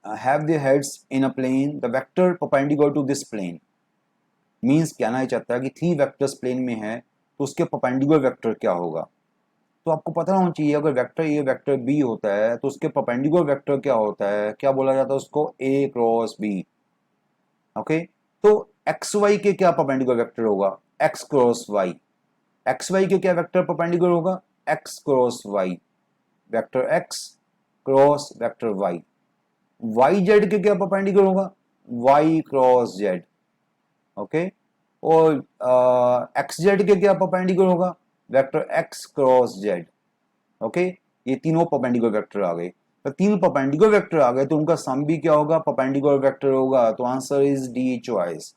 have their heads in a plane, the vector perpendicular to this plane। Means कहना ही चाहता है कि 3 वेक्टर्स प्लेन में है तो उसके परपेंडिकुलर वेक्टर क्या होगा। तो आपको पता होना चाहिए अगर वेक्टर ए वेक्टर बी होता है तो उसके परपेंडिकुलर वेक्टर क्या होता है, क्या बोला जाता है उसको, ए क्रॉस बी। ओके, तो एक्स वाई के क्या परपेंडिकुलर वेक्टर होगा, x cross y. X y के क्या वेक्टर परपेंडिकुलर होगा, x cross y, vector x cross vector y. Y z के क्या परपेंडिकुलर होगा, वाई क्रॉस जेड। ओके, और एक्स जेड के क्या परपेंडिकुलर होगा, vector x cross z. Okay, ये तीनों परपेंडिकुलर वेक्टर आ गए। तो तीन परपेंडिकुलर वेक्टर आ गए तो उनका सम भी क्या होगा, परपेंडिकुलर वेक्टर होगा, तो answer is D choice.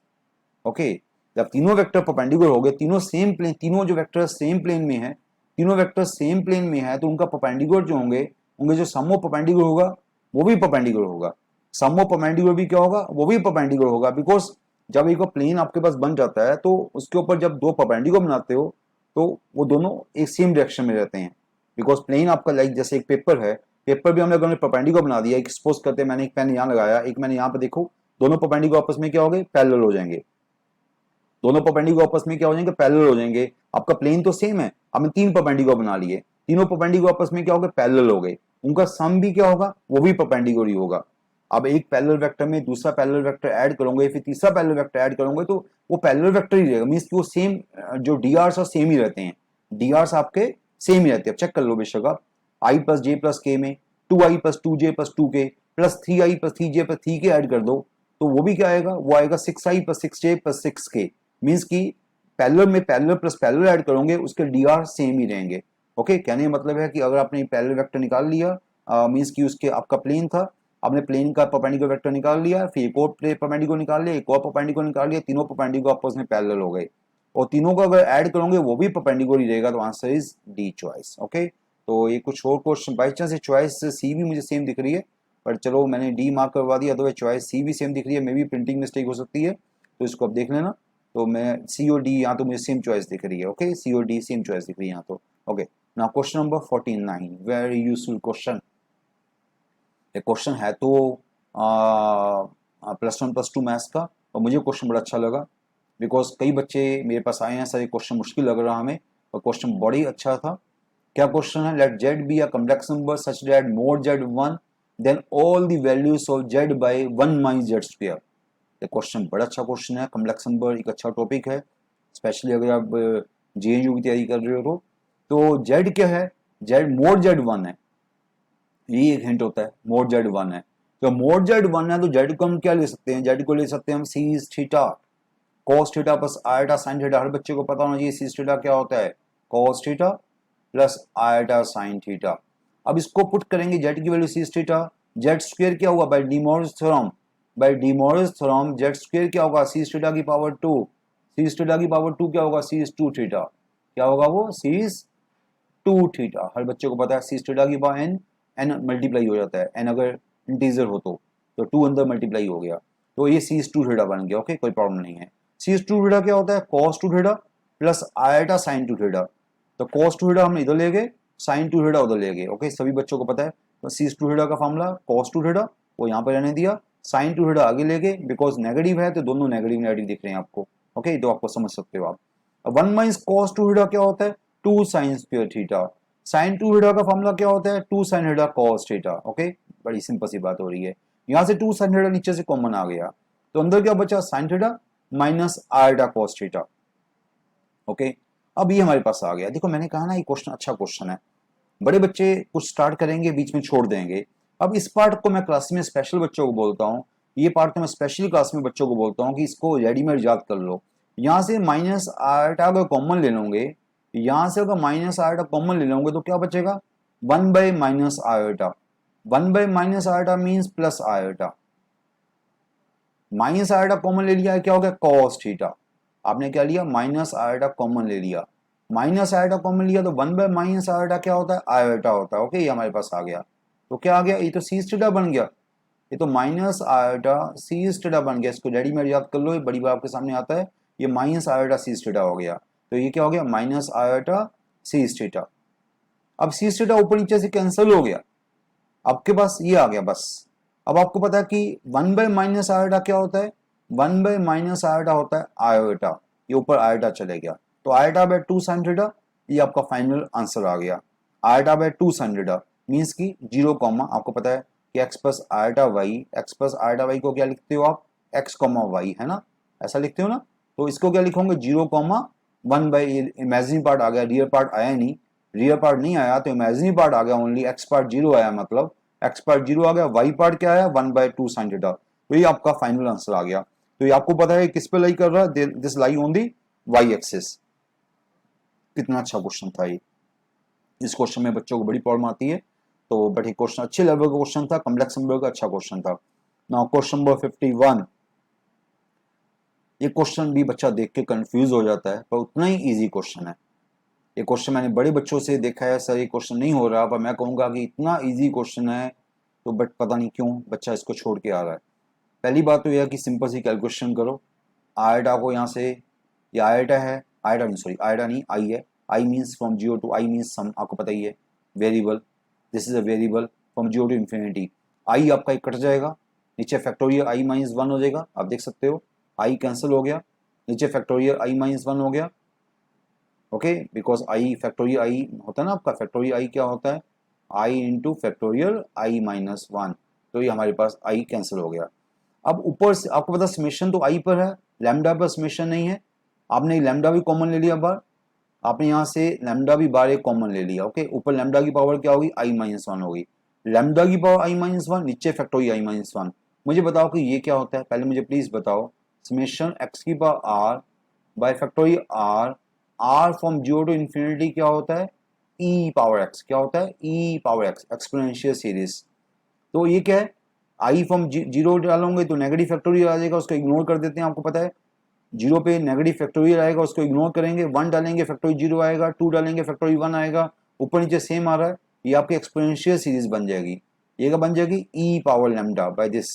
Okay, जब तीनों वेक्टर परपेंडिकुलर हो गए, तीनों सेम प्लेन, तीनों जो वेक्टर सेम प्लेन में है, तीनों वेक्टर सेम प्लेन में है, तो उनका परपेंडिकुलर जो होंगे, उनके जो सम ऑफ परपेंडिकुलर होगा वो भी परपेंडिकुलर होगा, सम ऑफ परपेंडिकुलर भी क्या होगा, वो भी परपेंडिकुलर होगा। बिकॉज जब एक प्लेन आपके पास बन जाता है तो उसके ऊपर जब दो परपेंडिकुलर बनाते हो तो वो दोनों एक सेम डायरेक्शन में रहते हैं। बिकॉज प्लेन आपका लाइक जैसे एक पेपर है, पेपर भी हम लोगों ने परपेंडिकुलर बना दिया, एक सपोज करते हैं मैंने एक पेन यहाँ लगाया, एक मैंने यहाँ पे, देखो दोनों परपेंडिकुलर आपस में क्या हो गए, पैरेलल हो जाएंगे, दोनों परपेंडिकुलर आपस में क्या हो जाएंगे, पैरेलल हो जाएंगे। आपका प्लेन तो सेम है, हमने 3 परपेंडिकुलर बना लिए, तीनों परपेंडिकुलर आपस में क्या हो गए, पैरेलल हो गए, उनका सम भी क्या होगा, वो भी परपेंडिकुलर ही होगा। अब एक पैरेलल वेक्टर में दूसरा पैरेलल वेक्टर ऐड करोगे, फिर तीसरा पैरेलल वेक्टर ऐड करोगे, तो वो पैरेलल वेक्टर ही रहेगा, मींस कि वो सेम, जो डीआरस और सेम ही रहते हैं, डीआरस आपके सेम ही रहते हैं। चेक कर लो बेशक आप, आई प्लस जे प्लस के में 2i plus 2j plus 2k plus 3i plus 3j plus 3k add कर दो, तो वो भी क्या आएगा, वो आएगा 6i plus 6j plus 6k। Means की पैरेलल में पैरेलल प्लस पैरेलल ऐड करोगे उसके डीआर सेम ही रहेंगे। ओके, कहने का मतलब है कि अगर आपने पैरेलल वेक्टर निकाल लिया, मीन्स की उसके आपका प्लेन था, आपने प्लेन का परपेंडिकुलर वेक्टर निकाल लिया, फिर एक और परपेंडिकुलर निकाल लिया, एक और परपेंडिकुलर निकाल लिया, तीनों परपेंडिकुलर आपस में पैरेलल हो गए, और तीनों को अगर ऐड करोगे वो भी परपेंडिकुलर ही रहेगा, तो answer is D choice. Okay, तो ये कुछ और क्वेश्चन बाई चांस चॉइस सी भी मुझे सेम दिख रही है, पर चलो मैंने डी मार्क करवा दिया, तो चॉइस सी भी सेम दिख रही है, मे भी प्रिंटिंग मिस्टेक हो सकती है, तो इसको आप देख लेना। तो मैं सी और डी यहाँ तो मुझे सेम चॉइस दिख रही है। ओके, सी और डी सेम चॉइस दिख रही है यहाँ तो। Okay, now question number 49, very useful question. ये क्वेश्चन है तो +1 +2 मैथ्स का, और मुझे क्वेश्चन बड़ा अच्छा लगा। बिकॉज कई बच्चे मेरे पास आए हैं सर ये क्वेश्चन मुश्किल लग रहा हमें, और क्वेश्चन बड़ा ही अच्छा था। क्या क्वेश्चन है? Let z be a complex number such that mod z 1 then all the values of z by 1 minus z square. ये क्वेश्चन बड़ा अच्छा क्वेश्चन है। कॉम्प्लेक्स नंबर एक अच्छा टॉपिक है, स्पेशली अगर आप जेएनयू की तैयारी कर रहे हो तो जेड क्या है? जेड मोड जेड 1 है, ये एक हिंट होता है। मोड जेड 1 है, तो मोड जेड 1 है तो जेड को हम क्या ले सकते हैं? जेड को ले सकते हैं हम cis theta cos theta plus iota sine theta. हर बच्चे को पता होना चाहिए सीज थीटा क्या होता है, cos theta plus iota sine theta. अब इसको पुट करेंगे जेड की value cis theta, Z square क्या हुआ by De Moivre's theorem, by De Moivre's theorem Z square क्या होगा सीज थीटा की पावर 2, सीज थीटा की पावर 2 क्या होगा सीज 2 थीटा, क्या होगा वो सीज 2 थीटा। हर बच्चे को पता है सीज थीटा की पावर एन, एन मल्टीप्लाई हो जाता है, एन अगर इंटीजर हो तो 2 अंदर मल्टीप्लाई हो गया, तो ये सीज 2 थीटा बन गया। ओके, कोई प्रॉब्लम नहीं है। सीज 2 थीटा क्या होता है? Cos 2 theta plus iota sine 2 theta. तो कॉस 2 थीटा हम इधर ले गए, साइन 2 थीटा उधर ले गए। ओके, सभी बच्चों को पता है। तो सीज 2 थीटा का फॉर्मूला कॉस 2 थीटा वो यहाँ पर रहने दिया, साइन 2 थीटा आगे ले गए, बिकॉज नेगेटिव है तो दोनों नेगेटिव नेगेटिव दिख रहे हैं आपको। ओके, तो आपको समझ सकते हो आप। अब 1 माइनस कॉस 2 थीटा क्या होता है? 2 sine square theta. Sine 2 theta का फॉर्मूला क्या होता है? 2 sine theta cos theta. Okay, बड़ी सिंपल सी बात हो रही है। यहाँ से 2 साइन थीटा नीचे से कॉमन आ गया, तो अंदर क्या बचा? Sine theta minus eta cos theta. Okay, अब ये हमारे पास आ गया। देखो मैंने कहा ना ये क्वेश्चन अच्छा क्वेश्चन है, बड़े बच्चे कुछ स्टार्ट करेंगे बीच में छोड़ देंगे। अब इस पार्ट को मैं क्लास में स्पेशल बच्चों को बोलता हूँ, ये पार्ट तो मैं स्पेशली क्लास में बच्चों को बोलता हूँ कि इसको रेडीमेड याद कर लो। यहाँ से माइनस आयटा अगर कॉमन ले लोगे, यहाँ से अगर माइनस आयटा कॉमन ले लोगे तो क्या बचेगा? 1 by minus eta. 1 by minus eta means plus eta. Minus eta common ले लिया है, क्या हो गया? Cos theta. आपने क्या लिया? माइनस आयटा कॉमन ले लिया। माइनस आयटा कॉमन लिया तो 1 बाय माइनस आयटा क्या होता है? आयटा होता है। ओके, ये हमारे पास आ गया। तो क्या आ गया? ये तो सीज थीटा बन गया, ये तो माइनस आयटा सीज थीटा बन गया। इसको रेडीमेड याद कर लो, ये बड़ी बार आपके सामने आता है। ये माइनस आयटा सीज थीटा हो गया, तो ये क्या हो गया? Minus iota cis theta. अब सीज थीटा ऊपर नीचे से कैंसिल हो गया, आपके पास ये आ गया बस। अब आपको पता है कि 1 बाय माइनस आयोटा क्या होता है? 1 बाय माइनस आयोटा होता है आयोटा, ये ऊपर आयोटा चले गया, तो आयोटा बाय 2 साइन थीटा, ये आपका फाइनल आंसर आ गया। Iota by 2 sine theta means की 0 कॉमा, आपको पता है कि x plus iota y, x plus iota y को क्या लिखते हो आप? x कॉमा वाई, है ना, ऐसा लिखते हो ना। तो इसको क्या लिखोगे? 0 कॉमा 1 बाई, इमेजिनरी पार्ट आ गया, रियल पार्ट आया नहीं, रियल पार्ट नहीं आया तो इमेजिनरी पार्ट आ गया, ओनली एक्स पार्ट 0 आया, मतलब एक्स पार्ट 0 आ गया, वाई पार्ट क्या आया? 1 बाय 2 साइन थीटा। तो ये आपका फाइनल आंसर आ गया। तो ये आपको पता है किस पे लाई कर रहा है? This lie on the y axis. कितना अच्छा क्वेश्चन था ये। इस क्वेश्चन में बच्चों को बड़ी प्रॉब्लम आती है, तो बट ये क्वेश्चन अच्छे लेवल का क्वेश्चन था, कॉम्प्लेक्स नंबर का अच्छा क्वेश्चन था। Now question number 51। ये क्वेश्चन भी बच्चा देख के कंफ्यूज हो जाता है, पर उतना ही इजी क्वेश्चन है। ये क्वेश्चन मैंने बड़े बच्चों से देखा है, सर ये क्वेश्चन नहीं हो रहा, पर मैं कहूंगा कि इतना इजी क्वेश्चन है, तो बट पता नहीं क्यों बच्चा इसको छोड़ के आ रहा है। पहली बात तो यह है कि सिंपल सी कैलकुलेशन करो। आयटा को यहाँ से, ये आयटा है, आयटा नहीं, सॉरी आयटा नहीं, आई है। I means from 0 to, I means sum, आपको पता ही है, variable, this is a variable from 0 to infinity. I आपका एक कट जाएगा, नीचे फैक्टोरियल आई माइनस 1 हो जाएगा, आप देख सकते हो आई कैंसिल हो गया, नीचे फैक्टोरियल आई माइनस 1 हो गया। ओके, बिकॉज आई फैक्टोरियल आई होता है ना आपका, फैक्टोरियल आई क्या होता है? आई इंटू फैक्टोरियल आई माइनस 1, तो ये हमारे पास आई कैंसिल हो गया। अब ऊपर से आपको पता समेशन तो आई पर है, लैम्डा पर समेशन नहीं है। आपने लैम्डा भी कॉमन ले लिया बार, आपने यहाँ से लैम्डा भी बार एक कॉमन ले लिया। ओके, ऊपर लैम्डा की पावर क्या होगी? आई माइनस 1 होगी, लैम्डा की पावर आई माइनस 1, नीचे फैक्टोरियल आई माइनस 1। मुझे बताओ कि ये क्या होता है, पहले मुझे प्लीज बताओ। समेशन एक्स की power r by factorial r, r from 0 to infinity क्या होता है? ई पावर एक्स, क्या होता है? E power x, exponential series. तो ये क्या है? आई फ्रॉम 0 डालोगे तो नेगेटिव फैक्टोरियल आ जाएगा, उसको इग्नोर कर देते हैं, आपको पता है 0 पे नेगेटिव फैक्टोरियल आएगा, उसको इग्नोर करेंगे। 1 डालेंगे फैक्टोरियल 0 आएगा, 2 डालेंगे फैक्टोरियल 1 आएगा, ऊपर नीचे सेम आ रहा है, ये आपकी एक्सपोनेंशियल सीरीज बन जाएगी। ये क्या बन जाएगी? E power lambda by this.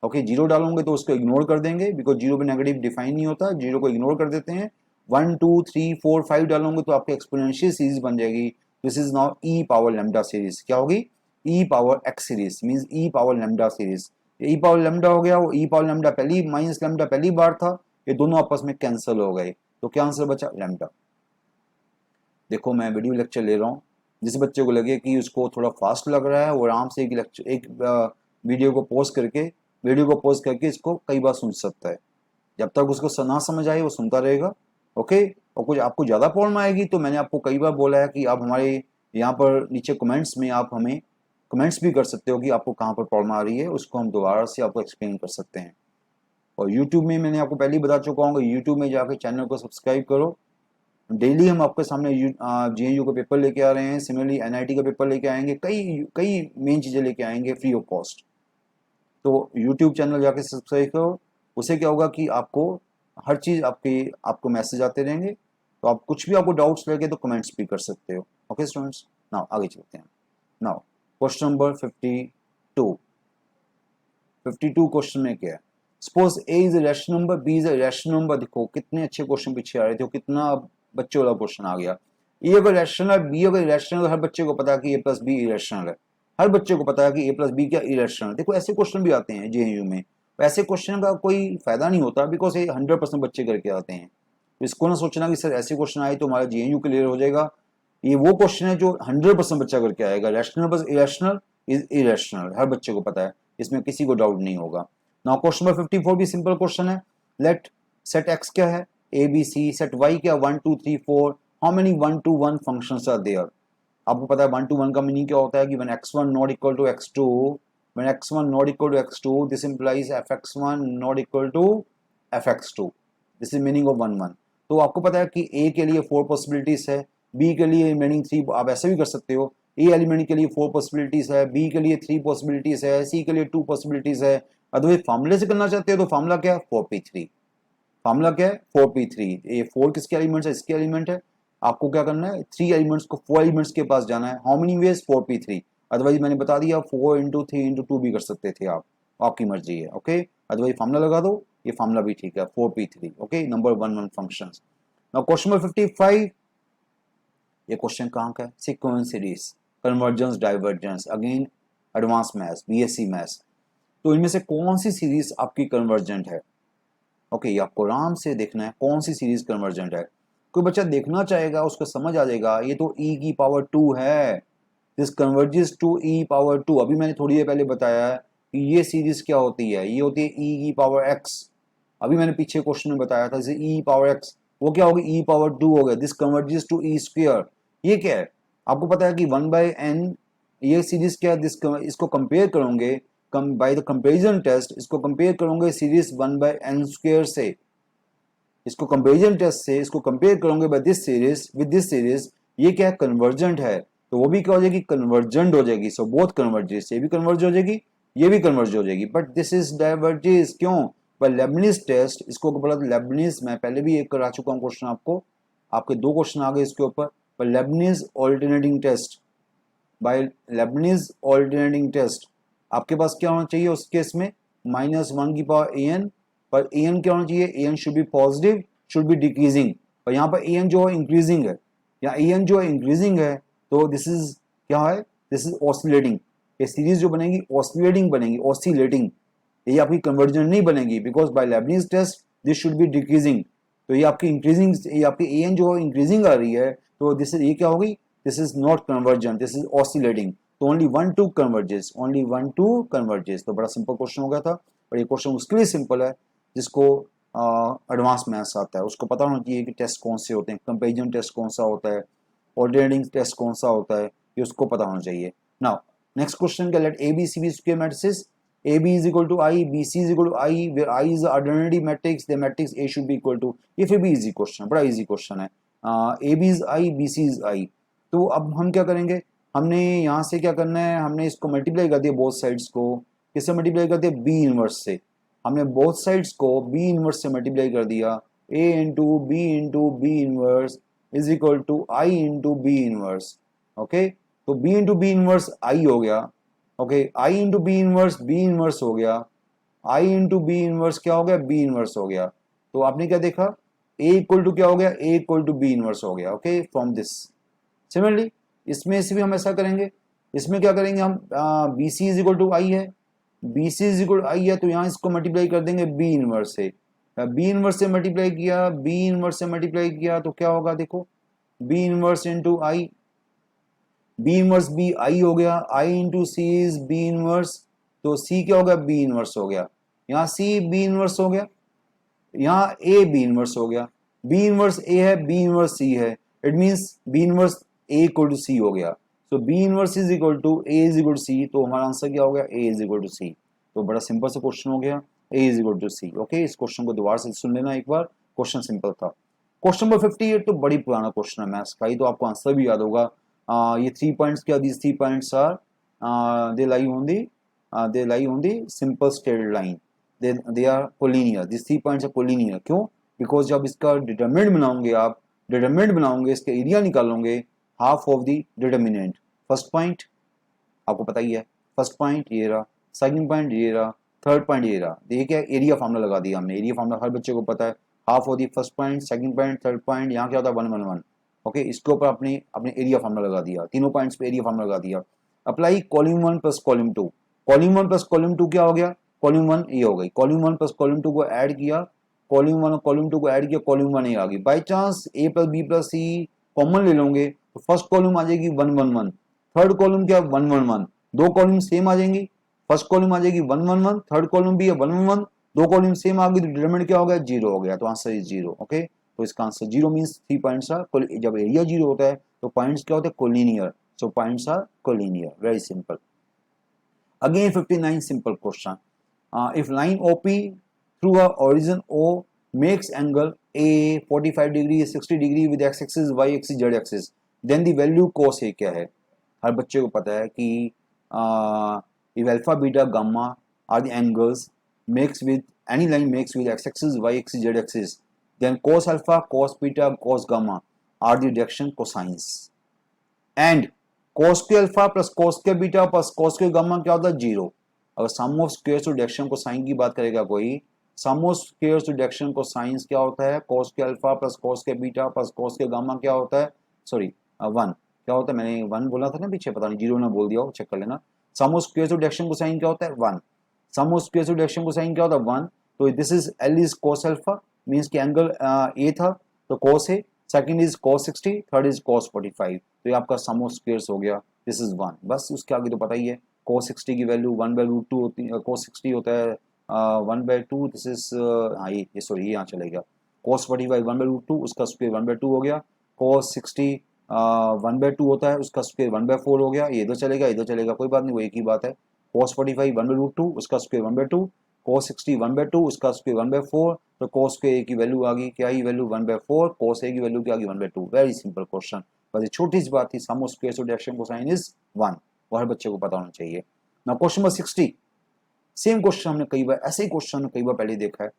Okay, 0 डालोगे तो उसको इग्नोर कर देंगे, बिकॉज 0 पे नेगेटिव डिफाइन नहीं होता, 0 को इग्नोर कर देते हैं। 1 2 3 4 5 डालोगे तो आपकी एक्सपोनेंशियल सीरीज बन जाएगी। This is now E power lambda series, क्या होगी? ई पावर एक्स सीरीज मींस ई पावर लैम्डा सीरीज। ई पावर लैम्डा हो गया, वो ई पावर लैम्डा पहली माइनस लैम्डा पहली बार था, ये दोनों आपस में कैंसिल हो गए, तो क्या आंसर बचा? लैम्डा। देखो मैं वीडियो लेक्चर ले रहा हूँ, जिस बच्चे को लगे कि उसको थोड़ा फास्ट लग रहा है वो आराम से एक वीडियो को पॉज करके इसको कई बार सुन सकता है। जब तक उसको ना समझ आए वो सुनता रहेगा, ओके। और कुछ आपको ज़्यादा प्रॉब्लम आएगी तो मैंने आपको कई बार बोला है कि आप हमारे यहाँ पर नीचे कमेंट्स में आप हमें कमेंट्स भी कर सकते हो कि आपको कहाँ पर प्रॉब्लम आ रही है, उसको हम दोबारा से आपको एक्सप्लेन कर सकते हैं। और यूट्यूब में मैंने आपको पहले ही बता चुका हूँ, यूट्यूब में जाकर चैनल को सब्सक्राइब करो। डेली हम आपके सामने JNU का पेपर लेके आ रहे हैं, सिमिलरली NIT का पेपर लेके आएंगे, कई कई मेन चीज़ें लेके आएंगे फ्री ऑफ कॉस्ट। तो यूट्यूब चैनल जाके सब्सक्राइब करो, उससे क्या होगा कि आपको हर चीज़ आपको मैसेज आते रहेंगे, तो आप कुछ भी आपको डाउट्स लगे तो कमेंट्स भी कर सकते हो। ओके स्टूडेंट्स, नाउ आगे चलते हैं। नाउ क्वेश्चन नंबर 52 क्वेश्चन में क्या है? Suppose A is a rational number, B is a rational number. देखो कितने अच्छे क्वेश्चन पीछे आ रहे थे, कितना बच्चे वाला क्वेश्चन आ गया। ए अगर रैशनल है, बी अगर इरेशनल, हर बच्चे को पता है कि A प्लस बी इरेशनल है। हर बच्चे को पता है कि A प्लस बी क्या इरेशनल है। देखो ऐसे क्वेश्चन भी आते हैं JNU में, ऐसे क्वेश्चन का कोई फायदा नहीं होता बिकॉज ये 100% बच्चे करके आते हैं। तो इसको ना सोचना कि सर ऐसे क्वेश्चन आए तो हमारा JNU क्लियर हो जाएगा। ये वो क्वेश्चन है जो 100% बच्चा करके आएगा। Rational plus irrational is irrational, हर बच्चे को पता है, इसमें किसी को डाउट नहीं होगा। नाउ क्वेश्चन नंबर 54 भी सिंपल क्वेश्चन है। लेट सेट एक्स क्या है? ABC, सेट वाई क्या? 1 2 3 4। How many 1 to 1 functions are there? आपको पता है 1 to 1 का मीनिंग क्या होता है कि when x1 not equal to x2, when x1 not equal to x2, this implies fx1 not equal to fx2. This is meaning of 1 1। तो आपको पता है कि A के लिए 4 पॉसिबिलिटीज है, B के लिए रिमेनिंग 3। आप ऐसे भी कर सकते हो, A एलिमेंट के लिए 4 पॉसिबिलिटीज है, B के लिए 3 पॉसिबिलिटीज है, C के लिए 2 पॉसिबिलिटीज है। अदरवाइज फार्मूले से करना चाहते हो तो फार्मूला क्या है? 4p3। फार्मूला क्या है? 4p3। ये 4 किसके एलिमेंट है? इसके एलिमेंट है। आपको क्या करना है? 3 एलिमेंट्स को 4 एलिमेंट्स के पास जाना है। How many veg? 4p3। Otherwise मैंने बता दिया 4 इंटू 3 इंटू 2 भी कर सकते थे आप, आपकी मर्जी है, ओके। अदरवाइज फार्मूला लगा दो, ये फार्मूला भी ठीक है, 4p3, okay. Number 1 1 functions. Now question number 55, ये क्वेश्चन कहाँ का है? Sequence series, convergence, divergence, again advance maths, BSc maths. तो इनमें से कौन सी सीरीज आपकी कन्वर्जेंट है? ओके, ये आपको आराम से देखना है कौन सी सीरीज कन्वर्जेंट है। कोई बच्चा देखना चाहेगा उसको समझ आ जाएगा, ये तो e की पावर 2 है, this converges to e power 2। अभी मैंने थोड़ी देर पहले बताया है कि ये सीरीज क्या होती है, ये होती है e की पावर x। अभी मैंने पीछे क्वेश्चन में बताया था जैसे e पावर x, वो क्या होगी? e पावर 2 हो गया, this converges to e square. ये क्या है? आपको पता है कि 1/n, ये सीरीज क्या है? इसको कंपेयर करोगे बाय द कंपेरिजन टेस्ट, इसको कंपेयर करोगे सीरीज 1/n स्क्वायर से, इसको कंपेरिजन टेस्ट से इसको कंपेयर करोगे by this series with this series, ये क्या है? कन्वर्जेंट है, तो वो भी क्या हो जाएगी? कन्वर्जेंट हो जाएगी। सो बोथ कन्वर्जेस, ये भी कन्वर्ज हो जाएगी, ये भी कन्वर्ज हो जाएगी, बट दिस इज डाइवर्जेस। क्यों? By Leibniz test. इसको बोला लेबनिज, मैं पहले भी एक करा चुका हूँ क्वेश्चन आपको, आपके 2 क्वेश्चन आ गए इसके ऊपर। पर Leibniz alternating test, by Leibniz alternating test आपके पास क्या होना चाहिए उस केस में? -1 की पावर an, पर an क्या होना चाहिए? an should be positive, should be decreasing. पर यहाँ पर an जो है इंक्रीजिंग है, या an जो है इंक्रीजिंग है, तो दिस इज क्या है? This is oscillating. ये सीरीज जो बनेगी ऑसिलेटिंग बनेगी, ऑसिलेटिंग। ये आपकी कन्वर्जन नहीं बनेगी because by Leibniz test this should be decreasing. तो ये आपकी इंक्रीजिंग, ये आपकी an जो इंक्रीजिंग आ रही है, तो दिस इज, ये क्या होगी? This is not conversion, this is oscillating. तो ओनली 1 2 कन्वर्जेस, ओनली 1 2 कन्वर्जेस। तो बड़ा सिंपल क्वेश्चन हो गया था, और ये क्वेश्चन उसके लिए सिंपल है जिसको एडवांस मैथ्स आता है, उसको पता होना चाहिए कि टेस्ट कौन से होते हैं, कंपेरिजन टेस्ट कौन सा होता है, ऑल्टरनेटिंग टेस्ट कौन सा होता है, ये उसको पता होना चाहिए। नाउ नेक्स्ट क्वेश्चन क्या? Let ABCB square matrices, AB is equal to I, BC is equal to I, where I is the ordinary matrix, the matrix A should be equal to, ये फिर भी इजी क्वेश्चन, बड़ा इजी क्वेश्चन है। AB is I, BC is I। तो अब हम क्या करेंगे? हमने यहाँ से क्या करना है? हमने इसको मल्टीप्लाई कर दिया बोथ साइड्स को, किससे मल्टीप्लाई कर दिया? B इनवर्स से। हमने बोथ साइड्स को B इनवर्स से मल्टीप्लाई कर दिया, A into B inverse is equal to I into B inverse, okay. तो B into B inverse I हो गया, okay. I into B inverse B inverse हो गया, I इंटू B इनवर्स क्या हो गया? B इनवर्स हो गया। तो आपने क्या देखा? A इक्वल टू क्या हो गया? A equal to B inverse हो गया, ओके, फ्रॉम दिस। सिमिलरली इसमें से भी हम ऐसा करेंगे, इसमें क्या करेंगे हम? BC is equal to I है, BC is equal to I है, तो यहाँ इसको मल्टीप्लाई कर देंगे B इनवर्स से, बी इनवर्स से मल्टीप्लाई किया, बी इनवर्स से मल्टीप्लाई किया तो क्या होगा देखो, B inverse into I, B inverse B I हो गया, I into C is B inverse, तो सी क्या हो गया, बी इनवर्स हो गया, यहाँ सी बी इनवर्स हो गया, यहाँ ए बी इनवर्स हो गया, बी इनवर्स ए है, बी इनवर्स सी है, it means B inverse A equal to C हो गया, so B inverse is equal to A is equal to C, तो हमारा आंसर क्या हो गया, A is equal to C. तो बड़ा सिंपल सा क्वेश्चन हो गया, A is equal to C. Okay, इस क्वेश्चन को दोबारा से सुन लेना एक बार, क्वेश्चन सिंपल था। क्वेश्चन नंबर 58 तो बड़ी पुराना क्वेश्चन है मैथ्स का, ये तो आपको आंसर भी याद होगा। ये 3 पॉइंट्स क्या, these 3 points are they lie on the simple straight line, they are collinear, these 3 points are collinear। क्यों? बिकॉज जब इसका डिटरमिनेंट बनाओगे, आप डिटरमिनेंट बनाओगे, इसके एरिया निकालोगे, half of the determinant. First point आपको पता ही है, फर्स्ट पॉइंट ये रहा, सेकंड पॉइंट ये रहा, थर्ड पॉइंट ये रहा, देखिए क्या एरिया फार्मूला लगा दिया हमने, एरिया फार्मूला हर बच्चे को पता है, half of the first point, second point, third point, यहाँ क्या होता है 1 1 1। ओके, इसके ऊपर अपने अपने एरिया फार्मूला लगा दिया, तीनों पॉइंट्स पे एरिया फार्मूला लगा दिया। Apply column 1 plus column 2, column 1 plus column 2 क्या हो गया, कॉलम 1 ये हो गई, कॉलम 1 प्लस कॉलम 2 को ऐड किया, कॉलम 1 और कॉलम 2 को ऐड किया, कॉलम 1 ये आ गई। By chance a plus b plus c common ले लोगे तो फर्स्ट कॉलम आ जाएगी 1 1 1, थर्ड कॉलम क्या 1 1 1, दो कॉलम सेम आ जाएंगी, फर्स्ट कॉलम आ जाएगी 1 1 1, थर्ड कॉलम भी है 1 1 1, दो कॉलम सेम आ गई तो डिटरमिनेंट क्या हो गया, 0 हो गया, तो आंसर इज 0। ओके, तो इसका आंसर 0 मींस 3 पॉइंट्स आर, जब एरिया 0 होता है तो पॉइंट्स क्या होते हैं, collinear, so points are collinear, very simple. Again 59 simple question, if line OP through a origin O makes angle A 45 degree 60 degree with x axis y axis z axis, then the value cos A क्या है। हर बच्चे को पता है कि if alpha beta gamma are the angles makes with any line makes with x axis y axis z axis, then cos alpha cos beta cos gamma are the direction cosines, and cos के अल्फा प्लस cos के बीटा प्लस cos के गामा क्या होता है, 0। अगर सम ऑफ स्क्वायर्स टू डायरेक्शन को साइन की बात करेगा कोई, सम ऑफ स्क्वायर्स टू डायरेक्शन को साइंस क्या होता है, cos के अल्फा प्लस cos के बीटा प्लस cos के गामा क्या होता है, सॉरी 1 क्या होता है, मैंने 1 बोला था ना पीछे, पता नहीं 0 ना बोल दिया हो, चेक कर लेना। सम ऑफ स्क्वायर्स टू डायरेक्शन को साइन क्या होता है 1, सम ऑफ स्क्वायर्स टू डायरेक्शन को साइन क्या होता है 1, तो this is L is cos alpha, means कि एंगल A था तो cos है, second is cos 60, third is cos 45, तो ये आपका सम ऑफ स्क्वायर्स हो गया, दिस इज 1। बस उसके आगे तो पता ही है, cos 60 की वैल्यू 1/√2 होती है, cos 60 होता है 1/2, दिस इज हाँ ये सॉरी ये यहाँ चलेगा, cos 45 1/√2 उसका स्क्वायर 1/2 हो गया, cos 60 1/2 होता है उसका स्क्वायर 1/4 हो गया, ये इधर चलेगा कोई बात नहीं, वो एक ही बात है, cos 45 1/√2 उसका स्क्वायर 1/2, cos 60 1/2 उसका स्क्वायर 1/4, तो cos के a की वैल्यू आ गई, क्या ही वैल्यू 1/4, cos a की वैल्यू क्या आ गई 1/2, वेरी सिंपल क्वेश्चन, बस ये छोटी सी बात थी, sum of squares of direction cosine is 1, वो हर बच्चे को पता होना चाहिए। Now question number 60, same question हमने कई बार, ऐसे ही क्वेश्चन कई बार पहले देखा है,